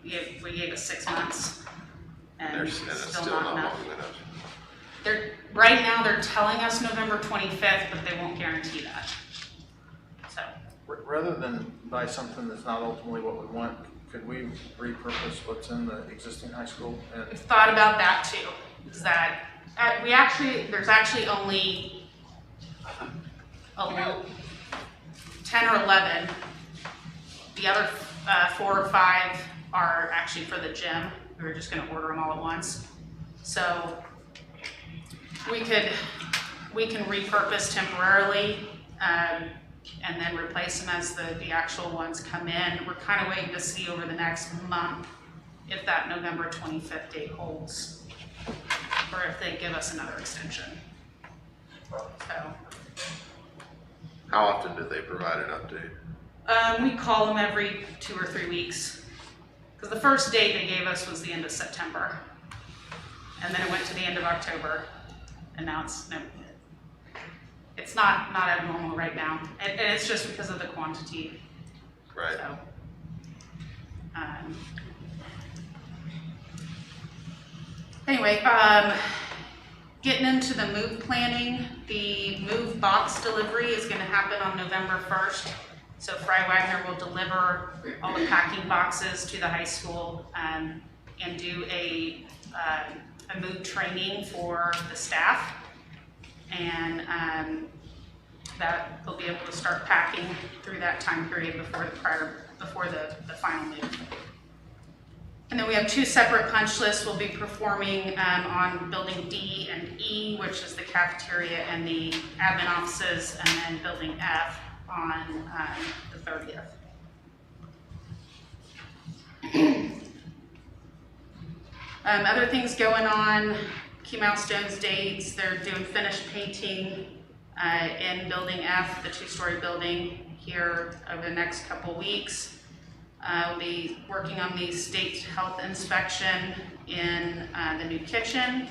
We gave it 6 months. And It's still still not enough. long enough. Right now, they're telling us November 25th, but they won't guarantee that. So, Rather than buy something that's not ultimately what we want, could we repurpose what's in the existing high school? And We've thought about that too, is that there's actually only 10 or 11. The other 4 or 5 are actually for the gym. We were just gonna order them all at once. So we can repurpose temporarily, and then replace them as the actual ones come in. We're kind of waiting to see over the next month if that November 25th date holds, or if they give us another extension. So, How often do they provide an update? we call them every 2 or 3 weeks. Because the first date they gave us was the end of September. And then it went to the end of October. And now it's not abnormal right now. And it's just because of the quantity. Right. So, anyway, getting into the move planning, the move box delivery is going to happen on November 1st. So Fry Wagner will deliver all the packing boxes to the high school and do a move training for the staff. And that they'll be able to start packing through that time period before the final move. And then we have 2 separate punch lists we'll be performing on building D and E, which is the cafeteria and the admin offices, and then building F on the 30th. Other things going on, key milestones, dates, they're doing finished painting in building F, the 2-story building, here over the next couple weeks. We'll be working on the state health inspection in the new kitchen,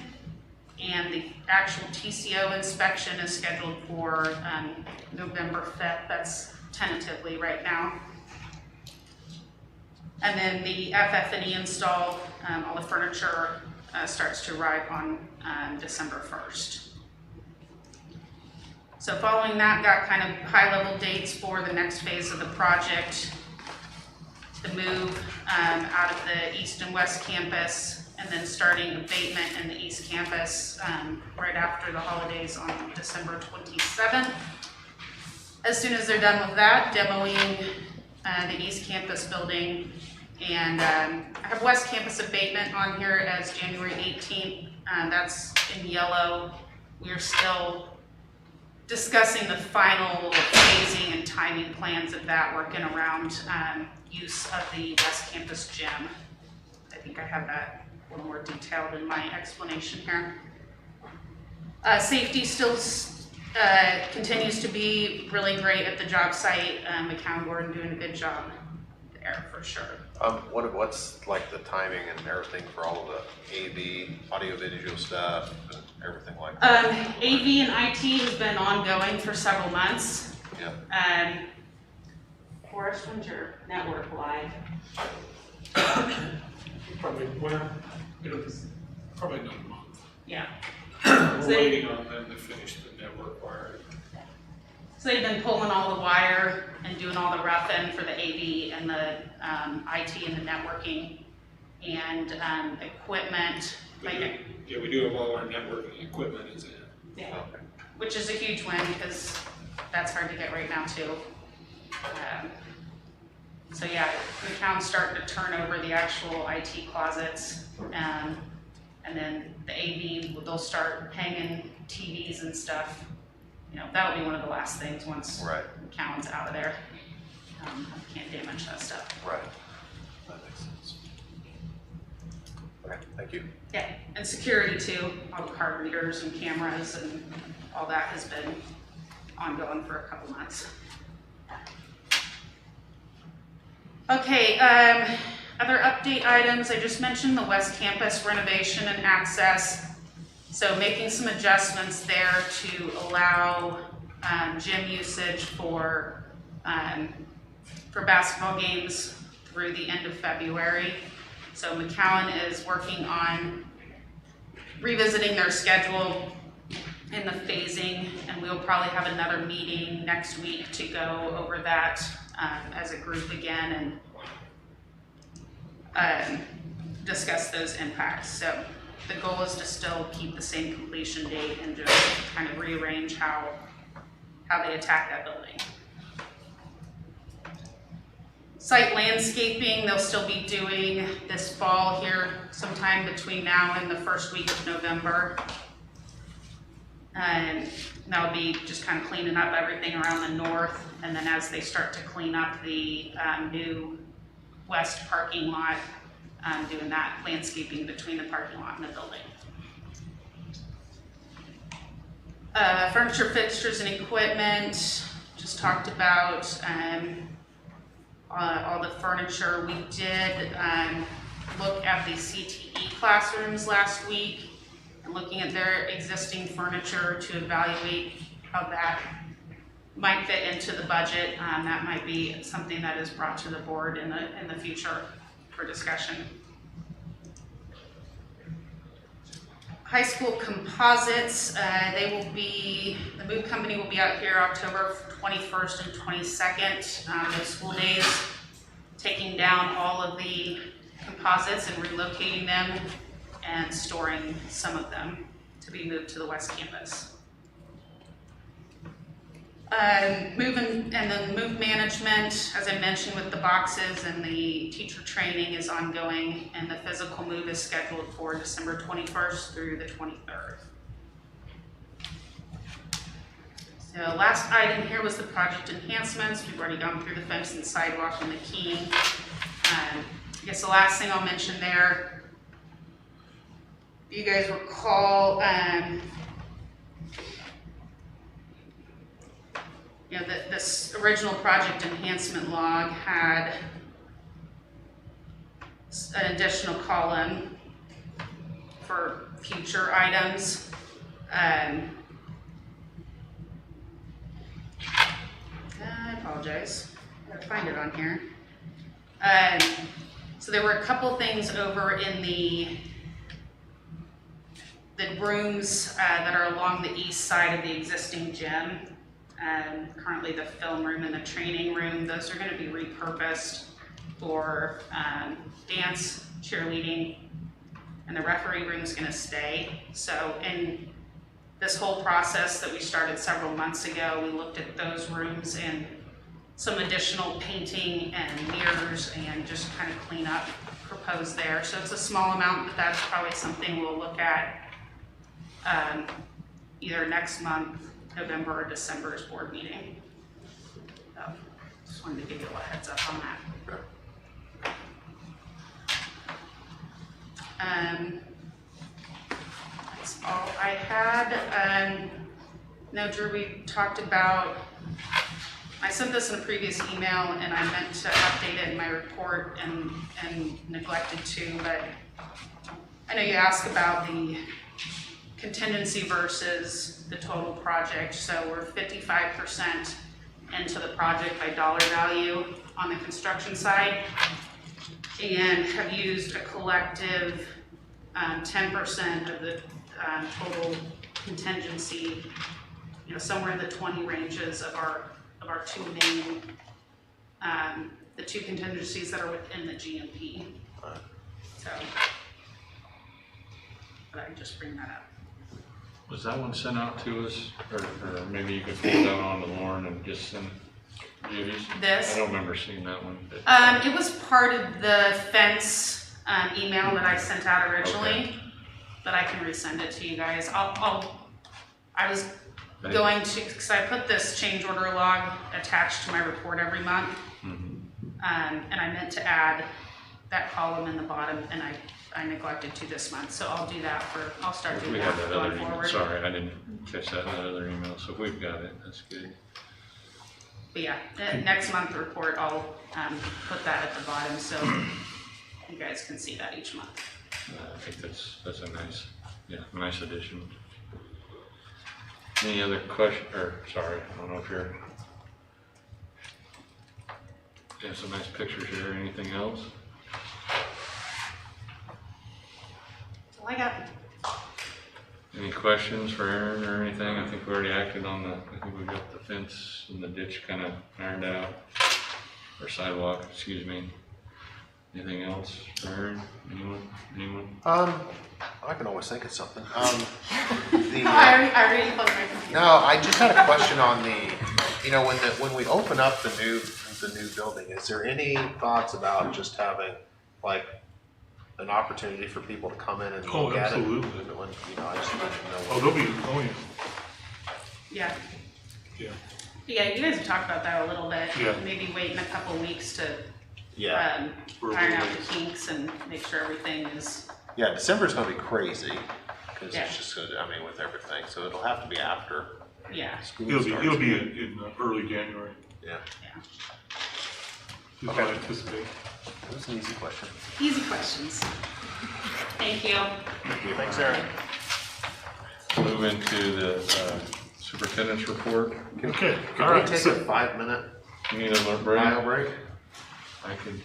and the actual TCO inspection is scheduled for November 5th. That's tentatively right now. And then the FF&E install, all the furniture starts to arrive on December 1st. So following that, got kind of high-level dates for the next phase of the project. The move out of the east and west campus, and then starting abatement in the east campus right after the holidays on December 27th. As soon as they're done with that, demoing the east campus building. And I have west campus abatement on here as January 18th. That's in yellow. We're still discussing the final phasing and timing plans of that, working around use of the West Campus gym. I think I have that a little more detailed in my explanation here. Safety still continues to be really great at the job site. McCown Gordon doing a good job there for sure. What's like the timing and everything for all of the AV, audio visual stuff, and everything like that? AV and IT has been ongoing for several months. Yeah. Forrest, when's your network live? Probably, well, it'll be probably another month. Yeah. We're waiting on them to finish the network wiring. So they've been pulling all the wire and doing all the roughing for the AV and the IT and the networking and equipment. Yeah, we do have all our networking equipment is in. Yeah, which is a huge win because that's hard to get right now too. So yeah, McCown's starting to turn over the actual IT closets, and then the AV, they'll start hanging TVs and stuff. You know, that'll be one of the last things once McCown's out of there. Can't damage that stuff. Right. That makes sense. Okay, thank you. Yeah, and security too, all the card readers and cameras and all that has been ongoing for a couple months. Okay, other update items, I just mentioned the West Campus renovation and access. So making some adjustments there to allow gym usage for basketball games through the end of February. So McCowan is working on revisiting their schedule, in the phasing, and we'll probably have another meeting next week to go over that as a group again and discuss those impacts. So the goal is to still keep the same completion date and just kind of rearrange how they attack that building. Site landscaping, they'll still be doing this fall here, sometime between now and the first week of November. And that'll be just kind of cleaning up everything around the north. And then as they start to clean up the new west parking lot, doing that landscaping between the parking lot and the building. Furniture, fixtures, and equipment, just talked about all the furniture. We did look at the CTE classrooms last week and looking at their existing furniture to evaluate how that might fit into the budget. That might be something that is brought to the board in the future for discussion. High school composites, the move company will be out here October 21st and 22nd, those school days, taking down all of the composites and relocating them and storing some of them to be moved to the west campus. Move management, as I mentioned with the boxes and the teacher training is ongoing, and the physical move is scheduled for December 21st through the 23rd. So last item here was the project enhancements. We've already gone through the fence and sidewalk and the keying. I guess the last thing I'll mention there, if you guys recall, this original project enhancement log had an additional column for future items. I apologize, I gotta find it on here. So there were a couple things over in the rooms that are along the east side of the existing gym. Currently the film room and the training room, those are going to be repurposed for dance, cheerleading, and the referee room is going to stay. So in this whole process that we started several months ago, we looked at those rooms and some additional painting and mirrors and just kind of clean up proposed there. So it's a small amount, but that's probably something we'll look at either next month, November or December's board meeting. So just wanted to give you a heads up on that. That's all I had. No, Drew, we talked about, I sent this in a previous email and I meant to update it in my report and neglected to, but I know you asked about the contingency versus the total project. So we're 55% into the project by dollar value on the construction side and have used a collective 10% of the total contingency, somewhere in the 20 ranges of our two main, the two contingencies that are within the GMP. So, but I can just bring that up. Was that one sent out to us, or maybe you could forward that on to Lauren and just send Judy's? This? I don't remember seeing that one. But, it was part of the fence email that I sent out originally, okay. but I can resend it to you guys. I was going to, because I put this change order log attached to my report every month, and I meant to add that column in the bottom, and I neglected to this month, so I'll do that I'll start doing that going forward. Sorry, I didn't catch that in that other email, so if we've got it, that's good. But yeah, next month report, I'll put that at the bottom so you guys can see that each month. I think that's a nice addition. Any other question, sorry, I don't know if you have some nice pictures here, anything else? That's all I got. Any questions for Aaron or anything? I think we already acted on I think we got the fence and the ditch kind of ironed out, or sidewalk, excuse me. Anything else for Aaron? Anyone? I can always think of something. I already closed my computer. No, I just had a question on when we open up the new building, is there any thoughts about just having like an opportunity for people to come in and Oh, look at it? absolutely. I just didn't know. Oh, there'll be, oh, Yeah. yeah. Yeah, you guys have talked about that a little bit. Yeah. Maybe waiting a couple weeks to Yeah, iron out the kinks and make sure everything is. yeah, December's gonna be crazy, cause Yeah. it's just gonna, with everything, so it'll have to be after Yeah. school It'll starts. be in early January, Yeah, is what I anticipate. that was an easy question. Easy questions. Thank you. Thanks, Aaron. Move into the superintendent's report. Okay, all Can we right. take So, a 5-minute You need a little break? bio break, I could,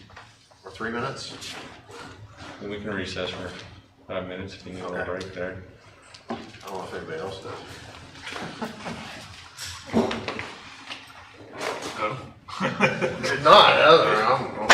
or 3 minutes? we can recess for 5 minutes if you need a little Okay. break there. I don't know if anybody else does. no. Not, Heather, I'm going.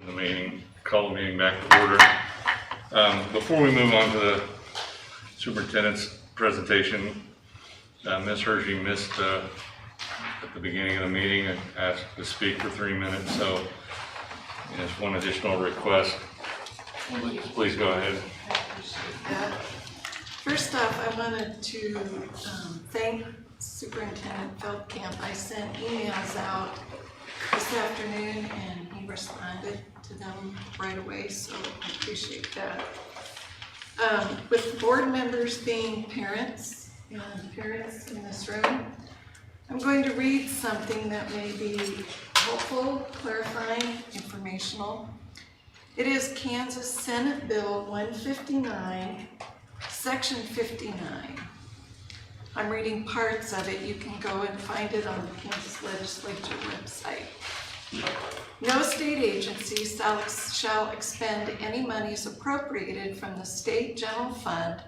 The meeting, call the meeting back to order. Before we move on to the superintendent's presentation, Ms. Hershey missed at the beginning of the meeting and asked to speak for 3 minutes, so there's one additional request. Please go ahead. I appreciate that. First off, I wanted to thank Superintendent Feldkamp. I sent emails out this afternoon and he responded to them right away, so I appreciate that. With board members being parents and parents in this room, I'm going to read something that may be helpful, clarifying, informational. It is Kansas Senate Bill 159, Section 59. I'm reading parts of it. You can go and find it on the Kansas Legislature website. No state agency shall expend any monies appropriated from the state general fund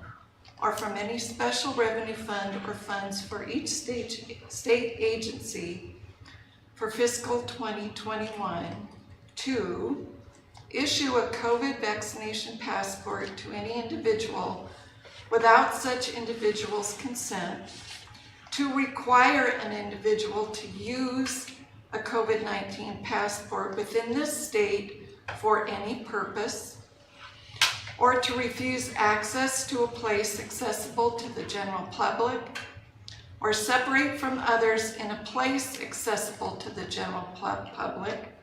or from any special revenue fund or funds for each state agency for fiscal 2021 to issue a COVID vaccination passport to any individual without such individual's consent, to require an individual to use a COVID-19 passport within this state for any purpose, or to refuse access to a place accessible to the general public, or separate from others in a place accessible to the general public,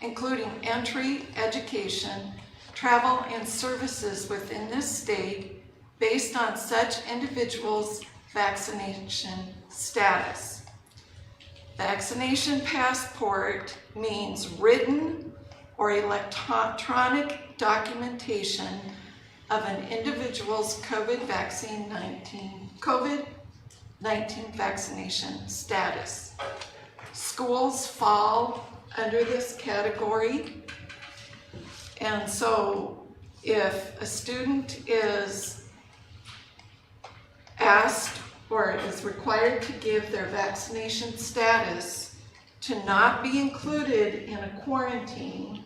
including entry, education, travel, and services within this state based on such individuals' vaccination status. Vaccination passport means written or electronic documentation of an individual's COVID-19 vaccination status. Schools fall under this category, and so if a student is asked or is required to give their vaccination status to not be included in a quarantine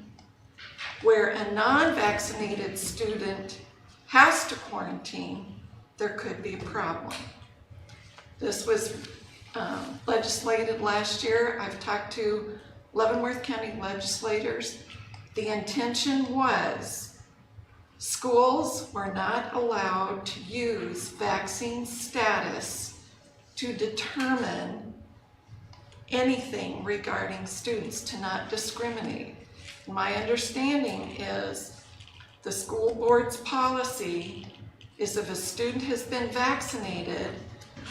where a non-vaccinated student has to quarantine, there could be a problem. This was legislated last year. I've talked to Leavenworth County legislators. The intention was schools were not allowed to use vaccine status to determine anything regarding students, to not discriminate. My understanding is the school board's policy is if a student has been vaccinated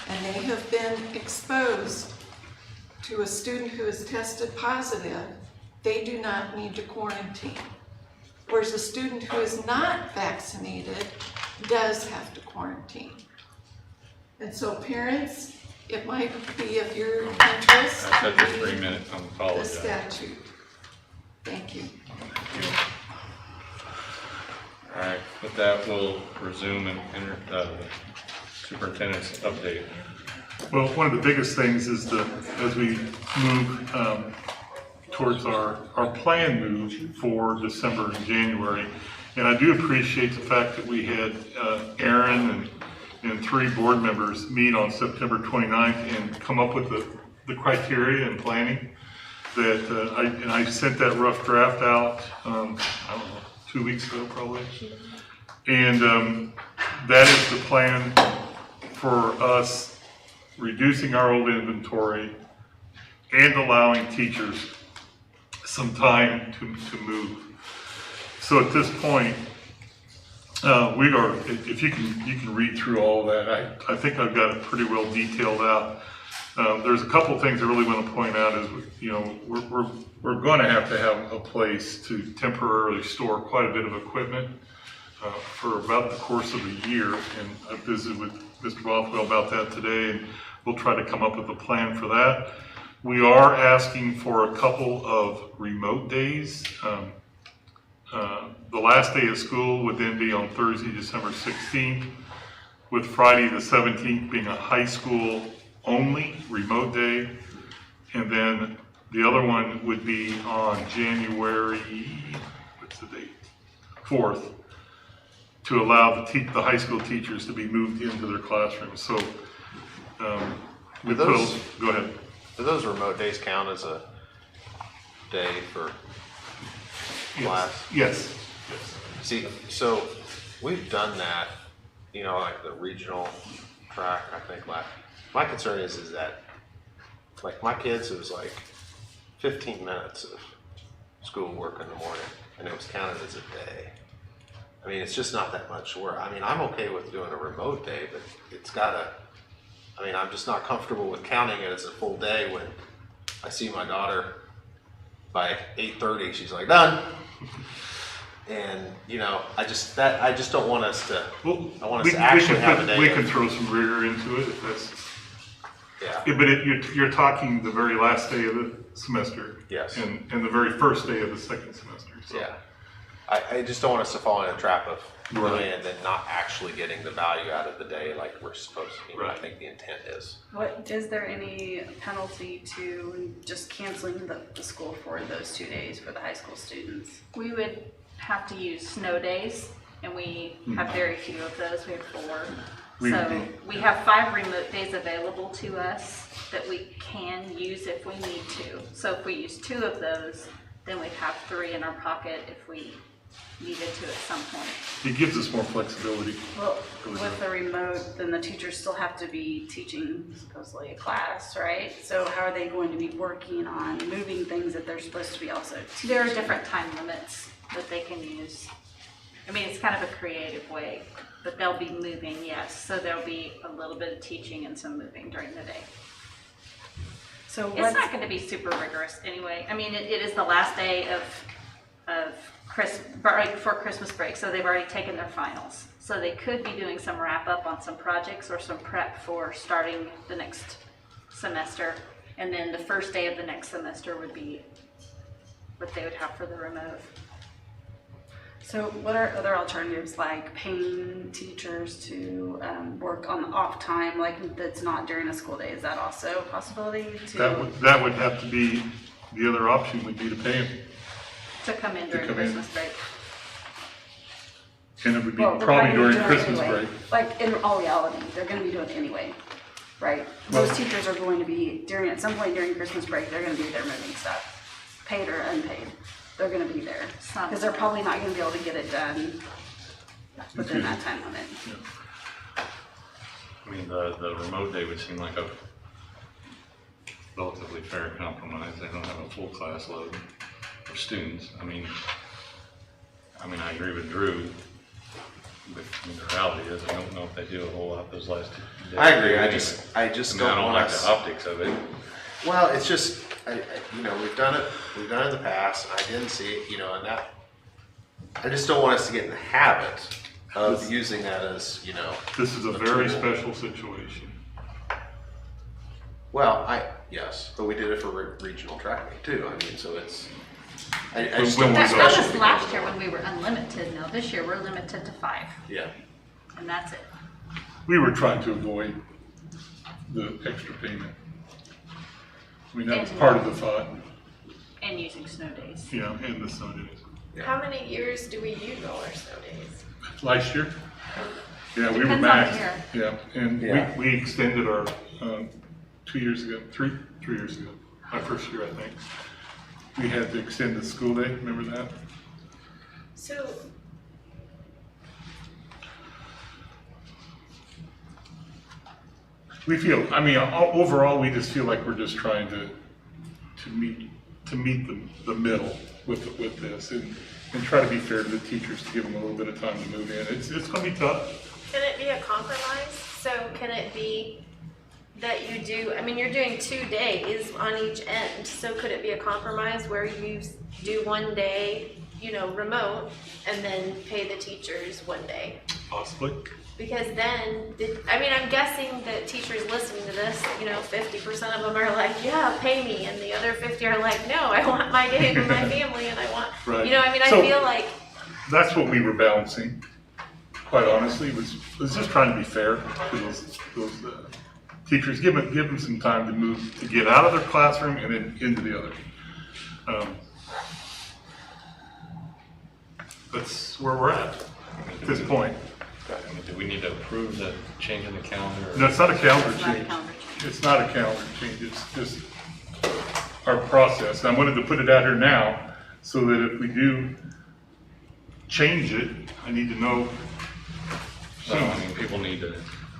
and they have been exposed to a student who is tested positive, they do not need to quarantine. Whereas a student who is not vaccinated does have to quarantine. And so parents, it might be of your interest I to said for 3 read minutes, I the apologize. statute. Thank you. All right, with that, we'll resume and enter the superintendent's update. Well, one of the biggest things is as we move towards our planned move for December and January, and I do appreciate the fact that we had Aaron and 3 board members meet on September 29th and come up with the criteria and planning that I sent that rough draft out, I don't know, 2 weeks ago probably. And that is the plan for us reducing our old inventory and allowing teachers some time to move. So at this point, we are, if you can read through all of that, I think I've got it pretty well detailed out. There's a couple things I really want to point out is, you know, we're going to have a place to temporarily store quite a bit of equipment for about the course of a year. And I visited with Mr. Bothwell about that today, and we'll try to come up with a plan for that. We are asking for a couple of remote days. The last day of school would then be on Thursday, December 16th, with Friday the 17th being a high school only remote day. And then The other one would be on January, what's the date? 4th, to allow the high school teachers to be moved into their classrooms. So, we put, go ahead. Do those remote days count as a day for class? Yes. See, so we've done that, you know, like the regional track, I think, my concern is that, like, my kids, it was like 15 minutes of school work in the morning, and it was counted as a day. I mean, it's just not that much work. I mean, I'm okay with doing a remote day, but it's gotta, I mean, I'm just not comfortable with counting it as a full day when I see my daughter by 8:30, she's like, done. And, you know, I just don't want us to, I want us to actually have a day. We can throw some rigor into it if that's, Yeah. but you're talking the very last day of the semester. Yes. And the very first day of the second semester, so. Yeah. I just don't want us to fall in a trap of doing Right. it and then not actually getting the value out of the day like we're supposed to. You know, I Right. think the intent is. Is there any penalty to just canceling the school for those 2 days for the high school students? We would have to use snow days, and we have very few of those. We have 4. So we have 5 remote days available to us that we can use if we need to. So if we use 2 of those, then we'd have 3 in our pocket if we needed to at some point. It gives us more flexibility. Well, with the remote, then the teachers still have to be teaching supposedly a class, right? So how are they going to be working on moving things that they're supposed to be also teaching? There are different time limits that they can use. I mean, it's kind of a creative way, but they'll be moving, yes. So there'll be a little bit of teaching and some moving during the day. So It's not going to be super rigorous anyway. I mean, it is the last day of for Christmas break, so they've already taken their finals. So they could be doing some wrap up on some projects or some prep for starting the next semester. And then the first day of the next semester would be what they would have for the remote. So what are other alternatives, like paying teachers to work on the off time, like that's not during a school day? Is that also a possibility? That would have to be, the other option would be to pay them. To come in during come in. Christmas break. And it would be Well, they're probably gonna be during doing it Christmas anyway. break. Like, in all reality, they're gonna be doing it anyway, right? Those teachers are going to be, at some point during Christmas break, they're gonna be there moving stuff, paid or unpaid. They're gonna be there, because they're probably not gonna be able to get it done within that time limit. I mean, the remote day would seem like a relatively fair compromise. They don't have a full class load of students. I mean, I agree with Drew, but the reality is, I don't know if they do a whole lot those last 2 days. I agree. I Anyway. just I don't don't want like us. the optics of it. Well, it's just, you know, we've done it in the past, and I didn't see it, you know, and that, I just don't want us to get in the habit of using that as, you know. This is a very special situation. Well, yes, but we did it for regional track meet too. I mean, so it's, I just When don't we want That go- special was because last of year it. when we were unlimited. Now this year we're limited to 5, Yeah. and that's it. We were trying to avoid the extra payment. I mean, that was part of the thought, And using snow days. yeah, and the snow days. How many years do we use all our snow days? Last year? Yeah, we were Depends on the maxed. year. Yeah, and Yeah. we extended our, 2 years ago, three years ago, my first year, I think. We had to extend the school day, remember that? So, We feel, I mean, overall, we just feel like we're just trying to meet the middle with this and try to be fair to the teachers, to give them a little bit of time to move in. It's gonna be tough. can it be a compromise? So can it be that you do, I mean, you're doing 2 days on each end, so could it be a compromise where you do 1 day, you know, remote, and then pay the teachers 1 day? Possibly. Because then, I mean, I'm guessing that teachers listening to this, you know, 50% of them are like, yeah, pay me, and the other 50 are like, no, I want my day for my family, and I want, Right. you know, I mean, I So- feel like, That's what we were balancing, quite honestly, was just trying to be fair to those teachers, give them some time to move, to get out of their classroom and then into the other. That's where we're at this point. I mean, do we need to approve the change in the calendar? No, it's not a calendar It's not a change. calendar change. It's not a calendar change, it's just our process. And I wanted to put it out here now, so that if we do change it, I need to know. So, I mean, people need to,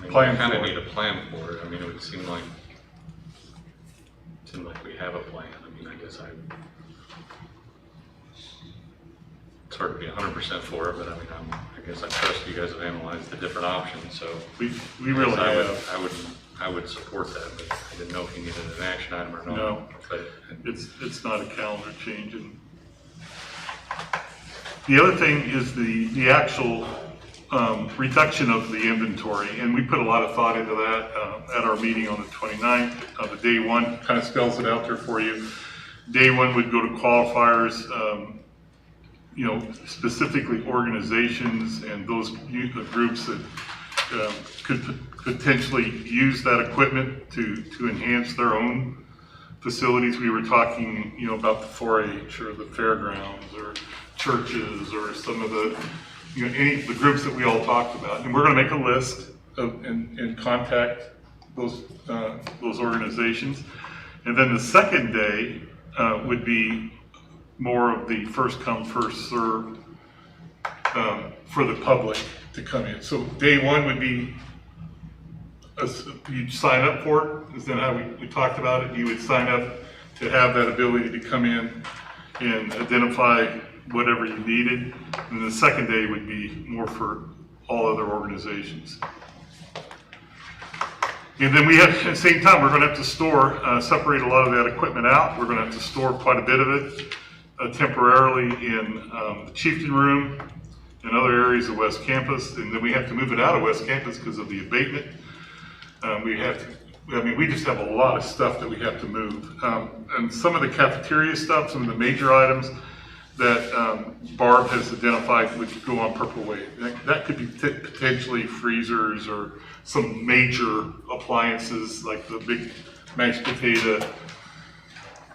Plan kind for of it. need a plan for it. I mean, it would seem like we have a plan. I mean, I guess it's hard to be 100% for it, but I mean, I guess I trust you guys have analyzed the different options, so. We really have. I would support that, but I didn't know if you needed an action item or not. No. But It's not a calendar change. And the other thing is the actual reduction of the inventory, and we put a lot of thought into that at our meeting on the 29th. The day one kind of spells it out there for you. Day one would go to qualifiers, you know, specifically organizations and those groups that could potentially use that equipment to enhance their own facilities. We were talking, you know, about the 4-H or the fairgrounds or churches or some of the, you know, any of the groups that we all talked about. And we're going to make a list and contact those organizations. And then the second day would be more of the first come, first serve for the public to come in. So day one would be, you'd sign up for it, is that how we talked about it? You would sign up to have that ability to come in and identify whatever you needed. And the second day would be more for all other organizations. And then we have, at the same time, we're going to have to store, separate a lot of that equipment out. We're going to have to store quite a bit of it temporarily in the Chieftain Room and other areas of West Campus. And then we have to move it out of West Campus because of the abatement. We just have a lot of stuff that we have to move. And some of the cafeteria stuff, some of the major items that Barb has identified would go on Purple Wave. That could be potentially freezers or some major appliances like the big mashed potato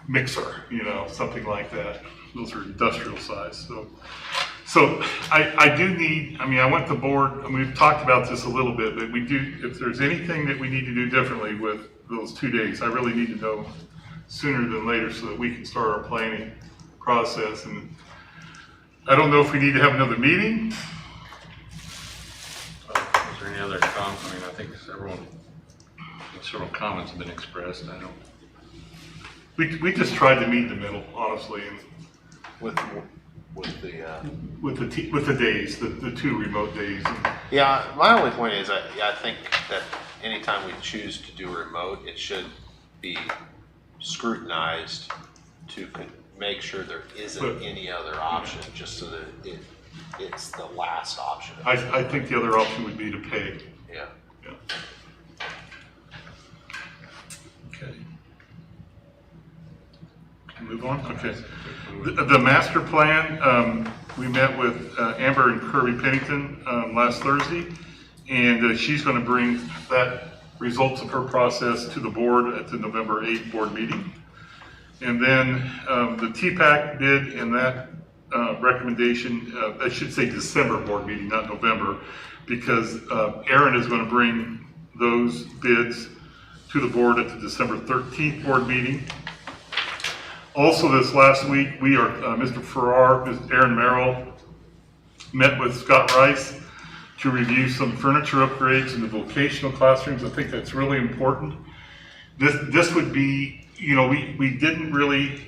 mixer, you know, something like that. Those are industrial size. So I do need, I want the board, and we've talked about this a little bit, but we do, if there's anything that we need to do differently with those 2 days, I really need to know sooner than later so that we can start our planning process. And I don't know if we need to have another meeting. is there any other comments? I mean, I think several comments have been expressed. I don't. We just tried to meet in the middle, honestly, and With the days, the 2 remote days. Yeah, my only point is, I think that anytime we choose to do remote, it should be scrutinized to make sure there isn't any other option, just so that it's the last option. I think the other option would be to pay. Yeah. Okay. Move on? Okay. The master plan, we met with Amber and Kirby Pennington last Thursday, and she's going to bring that results of her process to the board at the November 8th board meeting. And then the TPAC bid and that recommendation, I should say December board meeting, not November, because Aaron is going to bring those bids to the board at the December 13th board meeting. Also this last week, Mr. Farrar, Ms. Aaron Merrill met with Scott Rice to review some furniture upgrades in the vocational classrooms. I think that's really important. This would be, you know, we didn't really,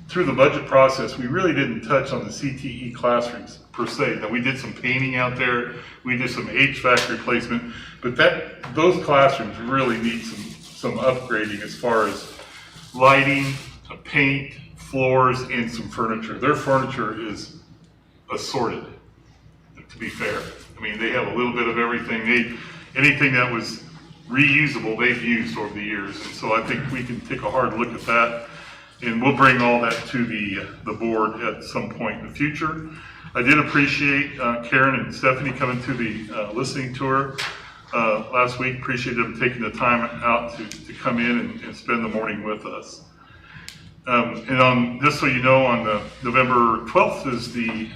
through the budget process, we really didn't touch on the CTE classrooms per se. Now, we did some painting out there, we did some HVAC replacement, but those classrooms really need some upgrading as far as lighting, paint, floors, and some furniture. Their furniture is assorted, to be fair. I mean, they have a little bit of everything. Anything that was reusable, they've used over the years. And so I think we can take a hard look at that, and we'll bring all that to the board at some point in the future. I did appreciate Karen and Stephanie coming to the listening tour last week. Appreciate them taking the time out to come in and spend the morning with us. And on, just so you know, on the November 12th is the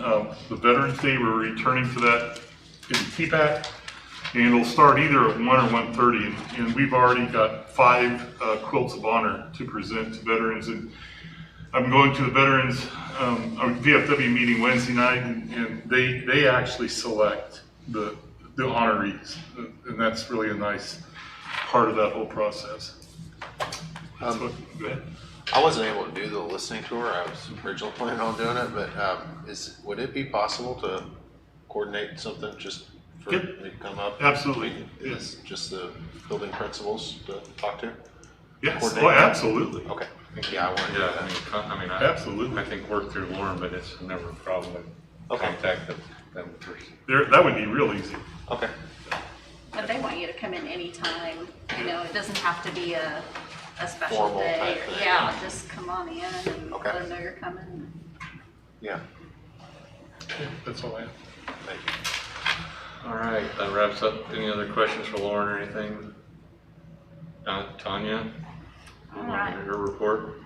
Veterans Day. We're returning to that in TPAC. And it'll start either at 1 or 1:30. And we've already got 5 quilts of honor to present to veterans. And I'm going to the veterans VFW meeting Wednesday night, and they actually select the honorees. And that's really a nice part of that whole process. Go ahead. I wasn't able to do the listening tour. I was originally planning on doing it, but would it be possible to coordinate something just for me to come up? Absolutely. Is just the building principals to talk to? Yes, Coordinate? oh, absolutely. Okay. Yeah, I want to do Yeah, that. I mean, Absolutely. I think work through Lauren, but it's never a problem to contact them first. That would be real easy. Okay. But they want you to come in anytime, you know, it doesn't have to be a special Formal day. type thing. Yeah, just come on in and Okay. let them know you're coming. Yeah. That's all I have. Thank you. All right, that wraps up. Any other questions for Lauren or anything? Tanya? All right. Your report?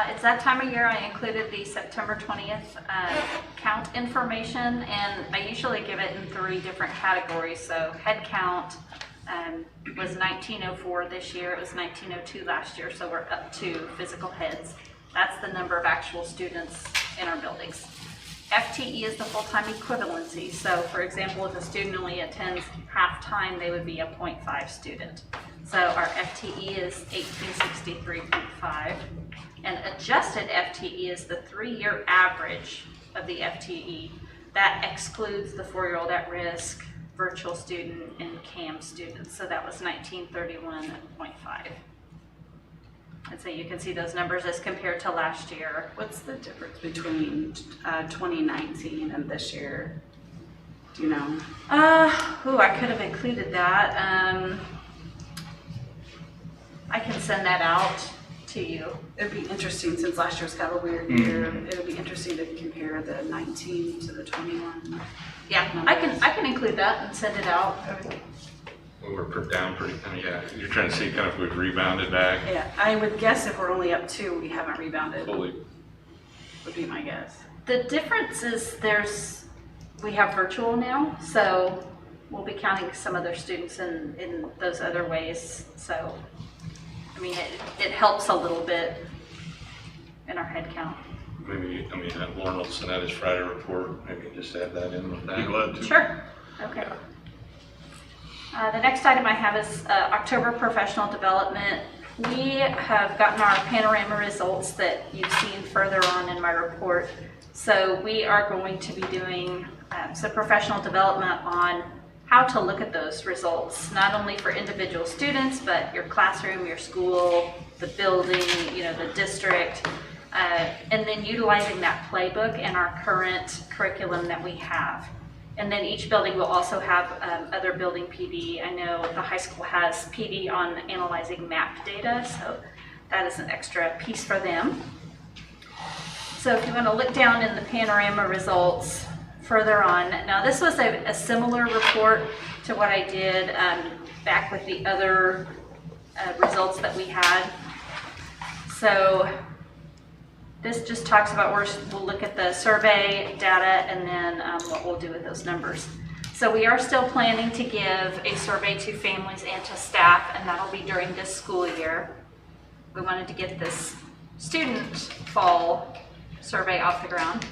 It's that time of year. I included the September 20th count information, and I usually give it in 3 different categories. So head count was 1904 this year. It was 1902 last year, so we're up to physical heads. That's the number of actual students in our buildings. FTE is the full-time equivalency. So for example, if a student only attends half-time, they would be a 0.5 student. So our FTE is 1863.5. And adjusted FTE is the 3-year average of the FTE. That excludes the 4-year-old at risk, virtual student, and CAM students. So that was 1931.5. And so you can see those numbers as compared to last year. What's the difference between 2019 and this year? Do you know? I could have included that. I can send that out to you. It'd be interesting, since last year's kind of a weird year, it'd be interesting to compare the 19 to the 21. Yeah, I can include that and send it out. We're down pretty, I mean, yeah, you're trying to see kind of if we've rebounded back. Yeah, I would guess if we're only up 2, we haven't rebounded, Fully. would be my guess. The difference is we have virtual now, so we'll be counting some of their students in those other ways. So, I mean, it helps a little bit in our head count. Maybe, I mean, Lauren will send out his Friday report, maybe just add that in with that. Be glad to. Sure, okay. The next item I have is October professional development. We have gotten our panorama results that you've seen further on in my report. So we are going to be doing some professional development on how to look at those results, not only for individual students, but your classroom, your school, the building, you know, the district, and then utilizing that playbook in our current curriculum that we have. And then each building will also have other building PD. I know the high school has PD on analyzing map data, so that is an extra piece for them. So if you want to look down in the panorama results further on, now this was a similar report to what I did back with the other results that we had. So this just talks about we'll look at the survey data and then what we'll do with those numbers. So we are still planning to give a survey to families and to staff, and that'll be during this school year. We wanted to get this student fall survey off the ground.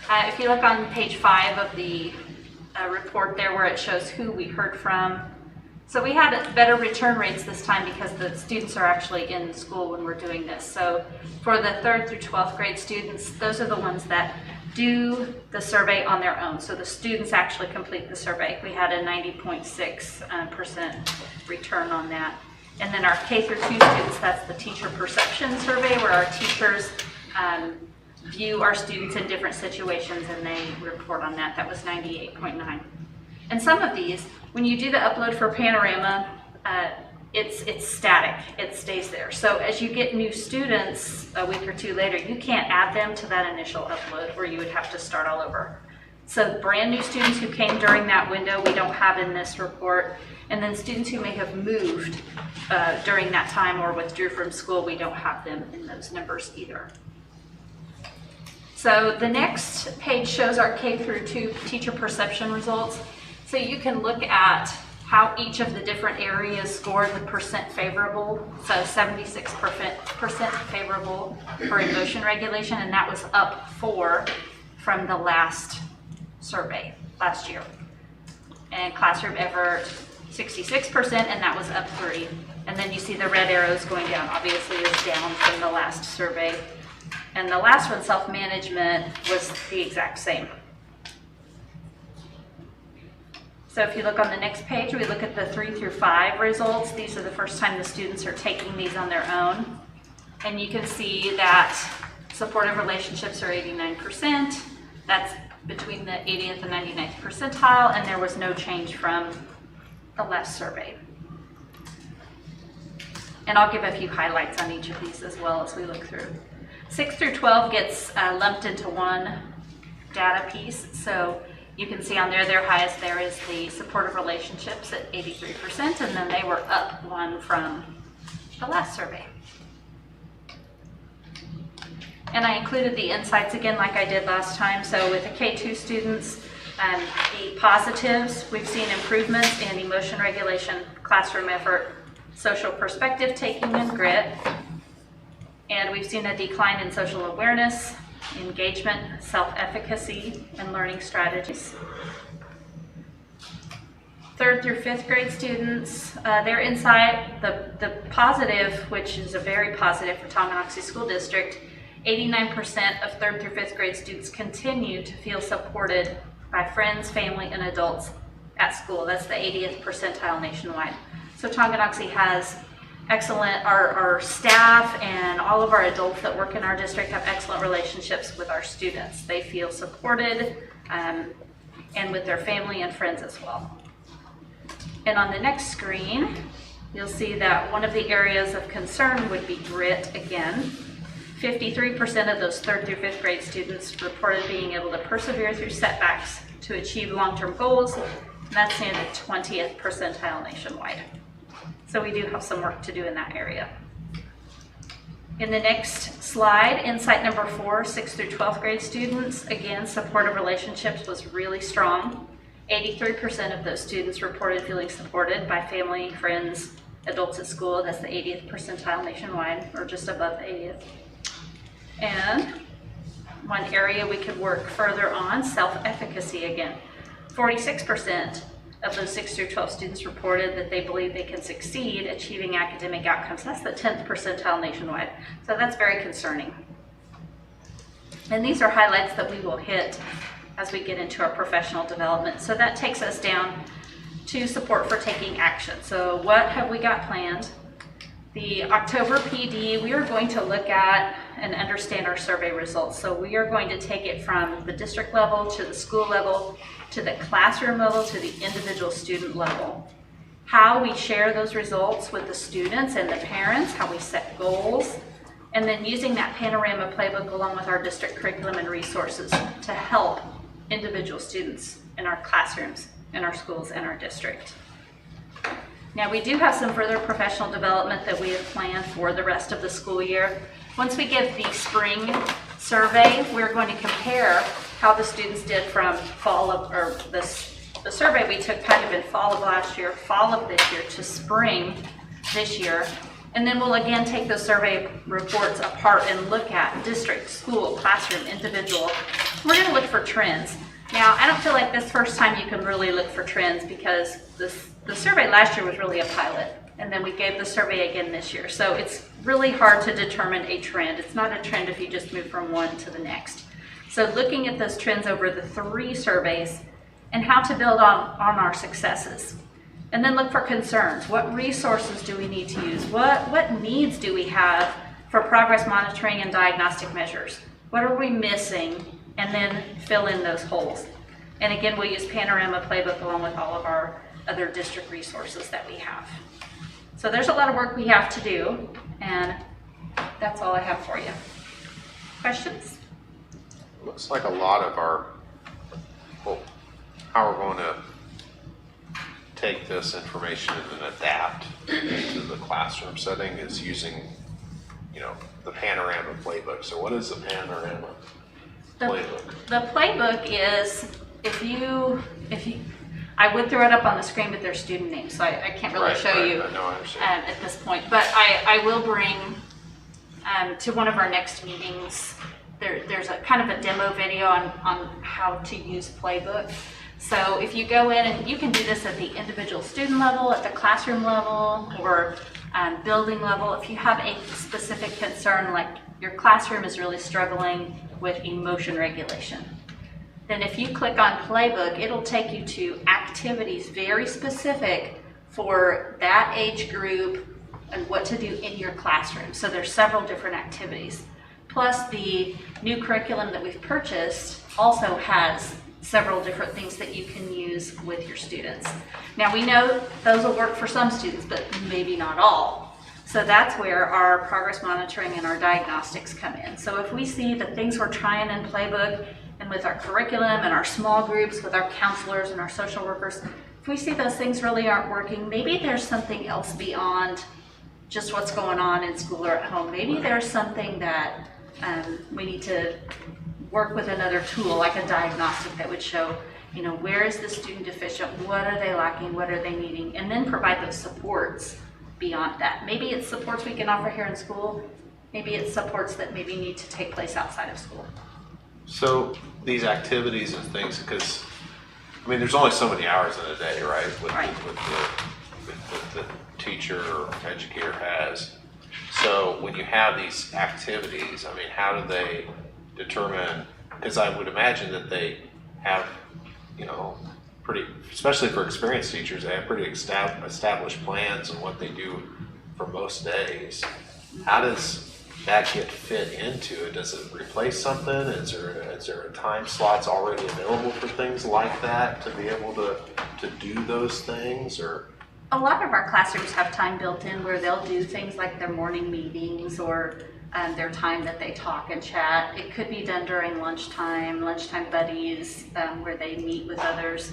If you look on page 5 of the report there where it shows who we heard from. So we had better return rates this time because the students are actually in school when we're doing this. So for the 3rd through 12th grade students, those are the ones that do the survey on their own. So the students actually complete the survey. We had a 90.6% return on that. And then our K through 2 students, that's the teacher perception survey where our teachers view our students in different situations and they report on that. That was 98.9. And some of these, when you do the upload for Panorama, it's static, it stays there. So as you get new students a week or 2 later, you can't add them to that initial upload or you would have to start all over. So brand new students who came during that window, we don't have in this report. And then students who may have moved during that time or withdrew from school, we don't have them in those numbers either. So the next page shows our K through 2 teacher perception results. So you can look at how each of the different areas scored the percent favorable. So 76% favorable for emotion regulation, and that was up 4 from the last survey last year. And classroom effort, 66%, and that was up 3. And then you see the red arrows going down, obviously is down from the last survey. And the last one, self-management, was the exact same. So if you look on the next page, we look at the 3 through 5 results. These are the first time the students are taking these on their own. And you can see that supportive relationships are 89%. That's between the 80th and 99th percentile, and there was no change from the last survey. And I'll give a few highlights on each of these as well as we look through. 6 through 12 gets lumped into one data piece. So you can see on there, their highest there is the supportive relationships at 83%, and then they were up 1 from the last survey. And I included the insights again like I did last time. So with the K2 students, the positives, we've seen improvements in emotion regulation, classroom effort, social perspective taking, and grit. And we've seen a decline in social awareness, engagement, self-efficacy, and learning strategies. 3rd through 5th grade students, their insight, the positive, which is a very positive for Tonganoxie School District, 89% of 3rd through 5th grade students continue to feel supported by friends, family, and adults at school. That's the 80th percentile nationwide. So Tonganoxie has excellent, our staff and all of our adults that work in our district have excellent relationships with our students. They feel supported and with their family and friends as well. And on the next screen, you'll see that one of the areas of concern would be grit again. 53% of those 3rd through 5th grade students reported being able to persevere through setbacks to achieve long-term goals, and that's in the 20th percentile nationwide. So we do have some work to do in that area. In the next slide, insight number 4, 6th through 12th grade students, again, supportive relationships was really strong. 83% of those students reported feeling supported by family, friends, adults at school. That's the 80th percentile nationwide, or just above the 80th. And one area we could work further on, self-efficacy again. 46% of those 6 through 12 students reported that they believe they can succeed achieving academic outcomes. That's the 10th percentile nationwide. So that's very concerning. And these are highlights that we will hit as we get into our professional development. So that takes us down to support for taking action. So what have we got planned? The October PD, we are going to look at and understand our survey results. So we are going to take it from the district level to the school level, to the classroom level, to the individual student level. How we share those results with the students and the parents, how we set goals, and then using that panorama playbook along with our district curriculum and resources to help individual students in our classrooms, in our schools, and our district. Now we do have some further professional development that we have planned for the rest of the school year. Once we get the spring survey, we're going to compare how the students did from fall of, or the survey we took kind of in fall of last year, fall of this year, to spring this year. And then we'll again take those survey reports apart and look at district, school, classroom, individual. We're going to look for trends. Now, I don't feel like this first time you can really look for trends because the survey last year was really a pilot, and then we gave the survey again this year. So it's really hard to determine a trend. It's not a trend if you just move from one to the next. So looking at those trends over the 3 surveys and how to build on our successes. And then look for concerns. What resources do we need to use? What needs do we have for progress monitoring and diagnostic measures? What are we missing? And then fill in those holes. And again, we'll use Panorama Playbook along with all of our other district resources that we have. So there's a lot of work we have to do, and that's all I have for you. Questions? Looks like a lot of our how we're going to take this information and then adapt into the classroom setting is using, you know, the panorama playbook. So what is the panorama playbook? The playbook is, I would throw it up on the screen, but there's student names, so I can't really show you No, I understand. at this point. But I will bring to one of our next meetings, there's a kind of a demo video on how to use playbook. So if you go in, and you can do this at the individual student level, at the classroom level, or building level. If you have a specific concern, like your classroom is really struggling with emotion regulation, then if you click on playbook, it'll take you to activities very specific for that age group and what to do in your classroom. So there's several different activities. Plus the new curriculum that we've purchased also has several different things that you can use with your students. Now we know those will work for some students, but maybe not all. So that's where our progress monitoring and our diagnostics come in. So if we see the things we're trying in playbook and with our curriculum and our small groups with our counselors and our social workers, if we see those things really aren't working, maybe there's something else beyond just what's going on in school or at home. Maybe there's something that we need to work with another tool, like a diagnostic that would show, you know, where is the student deficient, what are they lacking, what are they needing, and then provide those supports beyond that. Maybe it's supports we can offer here in school, maybe it's supports that maybe need to take place outside of school. So these activities and things, because, I mean, there's only so many hours in a day, right? With the teacher or educator has. So when you have these activities, I mean, how do they determine, because I would imagine that they have, you know, pretty, especially for experienced teachers, they have pretty established plans on what they do for most days. How does that get fit into it? Does it replace something? Is there a time slots already available for things like that to be able to do those things? Or a lot of our classrooms have time built in where they'll do things like their morning meetings or their time that they talk and chat. It could be done during lunchtime buddies, where they meet with others.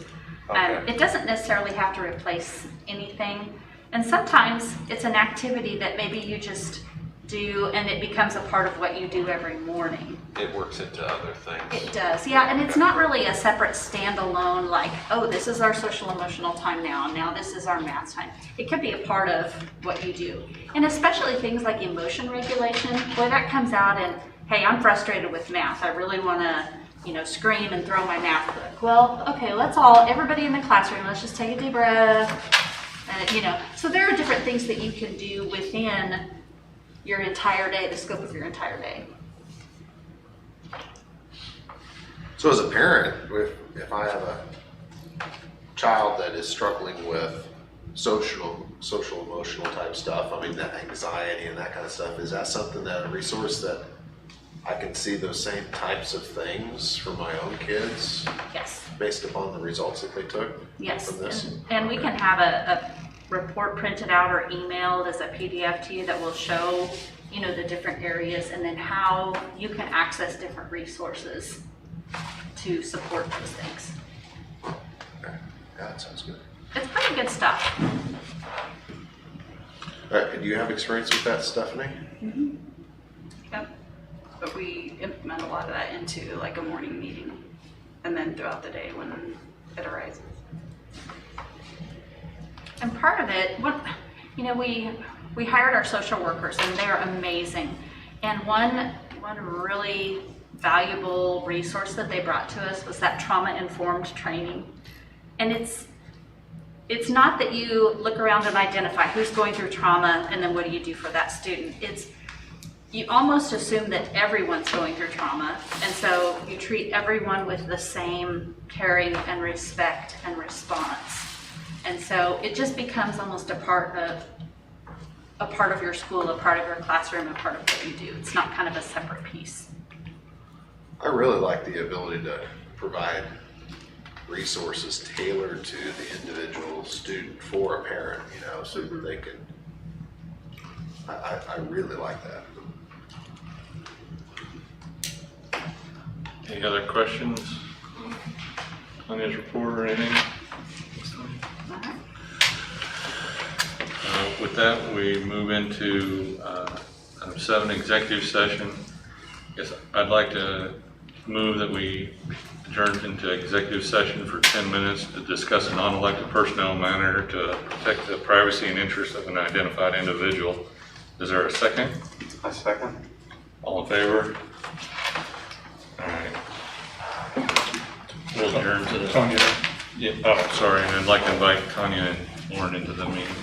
Okay. It doesn't necessarily have to replace anything. And sometimes it's an activity that maybe you just do and it becomes a part of what you do every morning. it works into other things? It does, yeah, and it's not really a separate standalone, like, oh, this is our social emotional time now this is our math time. It could be a part of what you do. And especially things like emotion regulation, boy, that comes out in, hey, I'm frustrated with math. I really want to, scream and throw my math book. Well, okay, everybody in the classroom, let's just take a deep breath. So there are different things that you can do within your entire day, the scope of your entire day. So as a parent, if I have a child that is struggling with social emotional type stuff, I mean, that anxiety and that kind of stuff, is that something that a resource that I can see those same types of things for my own kids? Yes. Based upon the results that they took? Yes, from this? and we can have a report printed out or emailed as a PDF to you that will show, the different areas and then how you can access different resources to support those things. Okay. Yeah, that sounds good. It's pretty good stuff. Do you have experience with that, Stephanie? Mm-hmm. Yep. But we implement a lot of that into like a morning meeting and then throughout the day when it arises. And part of it, we hired our social workers and they're amazing. And one really valuable resource that they brought to us was that trauma-informed training. And it's not that you look around and identify who's going through trauma and then what do you do for that student. You almost assume that everyone's going through trauma, and so you treat everyone with the same caring and respect and response. And so it just becomes almost a part of your school, a part of your classroom, a part of what you do. It's not kind of a separate piece. I really like the ability to provide resources tailored to the individual student for a parent, so that they can, I really like that. Any other questions? Tanya's report or anything? With that, we move into item 7, executive session. Yes, I'd like to move that we adjourn into executive session for 10 minutes to discuss a non-elected personnel matter to protect the privacy and interests of an identified individual. Is there a second? A second. All in favor? All right. We'll adjourn to the... Tanya, Yeah, oh, sorry, and I'd like to invite Tanya and Lauren into the meeting.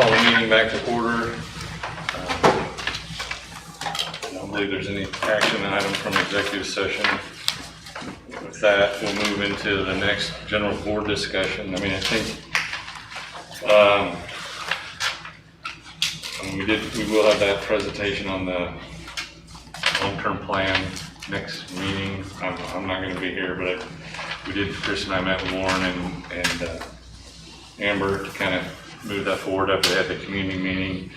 call the meeting back to order. I don't believe there's any action item from executive session. With that, we'll move into the next general board discussion. I mean, I think, we will have that presentation on the long-term plan next meeting. I'm not gonna be here, but Chris and I met with Lauren and Amber to kind of move that forward after they had the community meeting.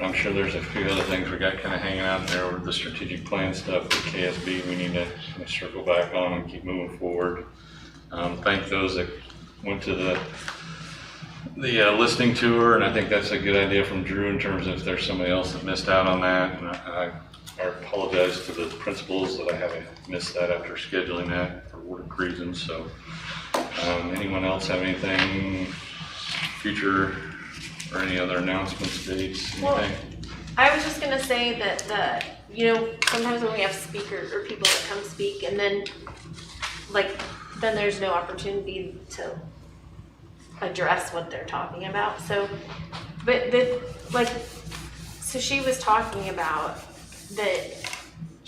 I'm sure there's a few other things we got kind of hanging out there with the strategic plan stuff with KSB we need to circle back on and keep moving forward. Thank those that went to the listening tour, and I think that's a good idea from Drew in terms of if there's somebody else that missed out on that. And I apologize to the principals that I haven't missed that after scheduling that for work reasons. So anyone else have anything future or any other announcements, dates, anything? Well, I was just gonna say that sometimes when we have speakers or people that come speak and then there's no opportunity to address what they're talking about. So, so she was talking about that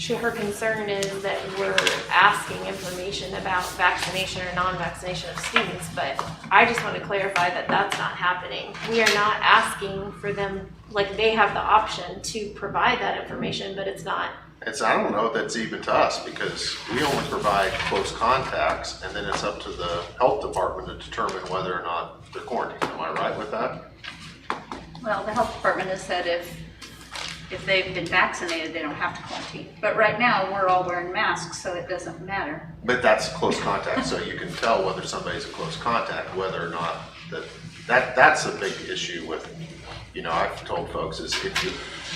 her concern is that we're asking information about vaccination or non-vaccination of students, but I just want to clarify that that's not happening. We are not asking for them, they have the option to provide that information, but it's not. I don't know if that's even to us, because we only provide close contacts, and then it's up to the health department to determine whether or not they're quarantined. Am I right with that? Well, the health department has said if they've been vaccinated, they don't have to quarantine. But right now, we're all wearing masks, so it doesn't matter. But that's close contact, so you can tell whether somebody's a close contact, whether or not that's a big issue with, I've told folks is if you,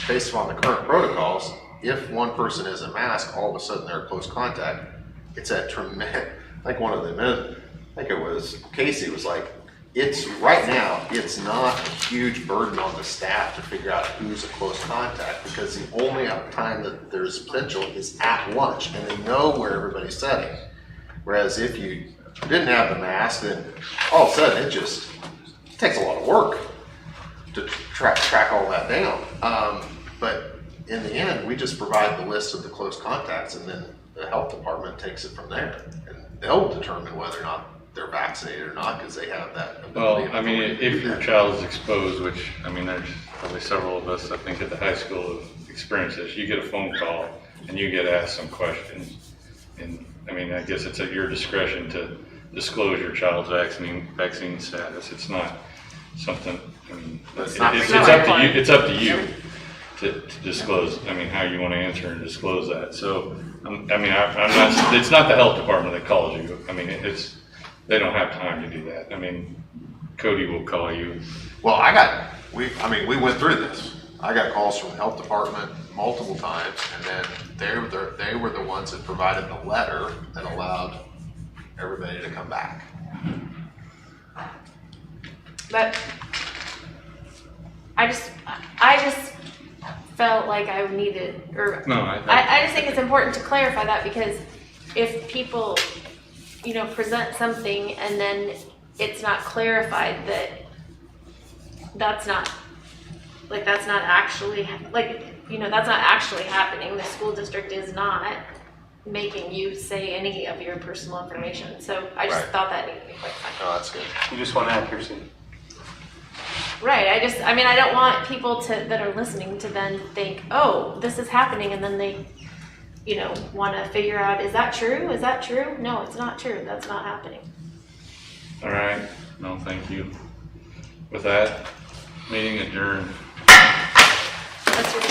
based upon the current protocols, if one person is a mask, all of a sudden they're a close contact. It's a tremendous, like one of them, I think it was Casey was like, right now, it's not a huge burden on the staff to figure out who's a close contact, because the only time that there's potential is at lunch, and they know where everybody's sitting. Whereas if you didn't have the mask, then all of a sudden it takes a lot of work to track all that down. But in the end, we just provide the list of the close contacts, and then the health department takes it from there, and they'll determine whether or not they're vaccinated or not, because they have that ability. Well, I mean, if your child is exposed, which, I mean, there's probably several of us, I think, at the high school have experienced this, you get a phone call and you get asked some questions. And, I mean, I guess it's at your discretion to disclose your child's vaccine status. It's not something, I mean, it's up to you. It's up to you to disclose, I mean, how you want to answer and disclose that. So, I mean, it's not the health department that calls you. I mean, they don't have time to do that. I mean, Cody will call you. Well, we went through this. I got calls from the health department multiple times, and then they were the ones that provided the letter that allowed everybody to come back. But I just felt like I needed, I just think it's important to clarify that, because if people, present something and then it's not clarified that that's not actually happening. The school district is not making you say any of your personal information. So I just thought that needed to be clarified. Oh, that's good. You just want accuracy. Right. I don't want people that are listening to then think, oh, this is happening, and then they, want to figure out, is that true? Is that true? No, it's not true. That's not happening. All right. No, thank you. With that, meeting adjourned. That's your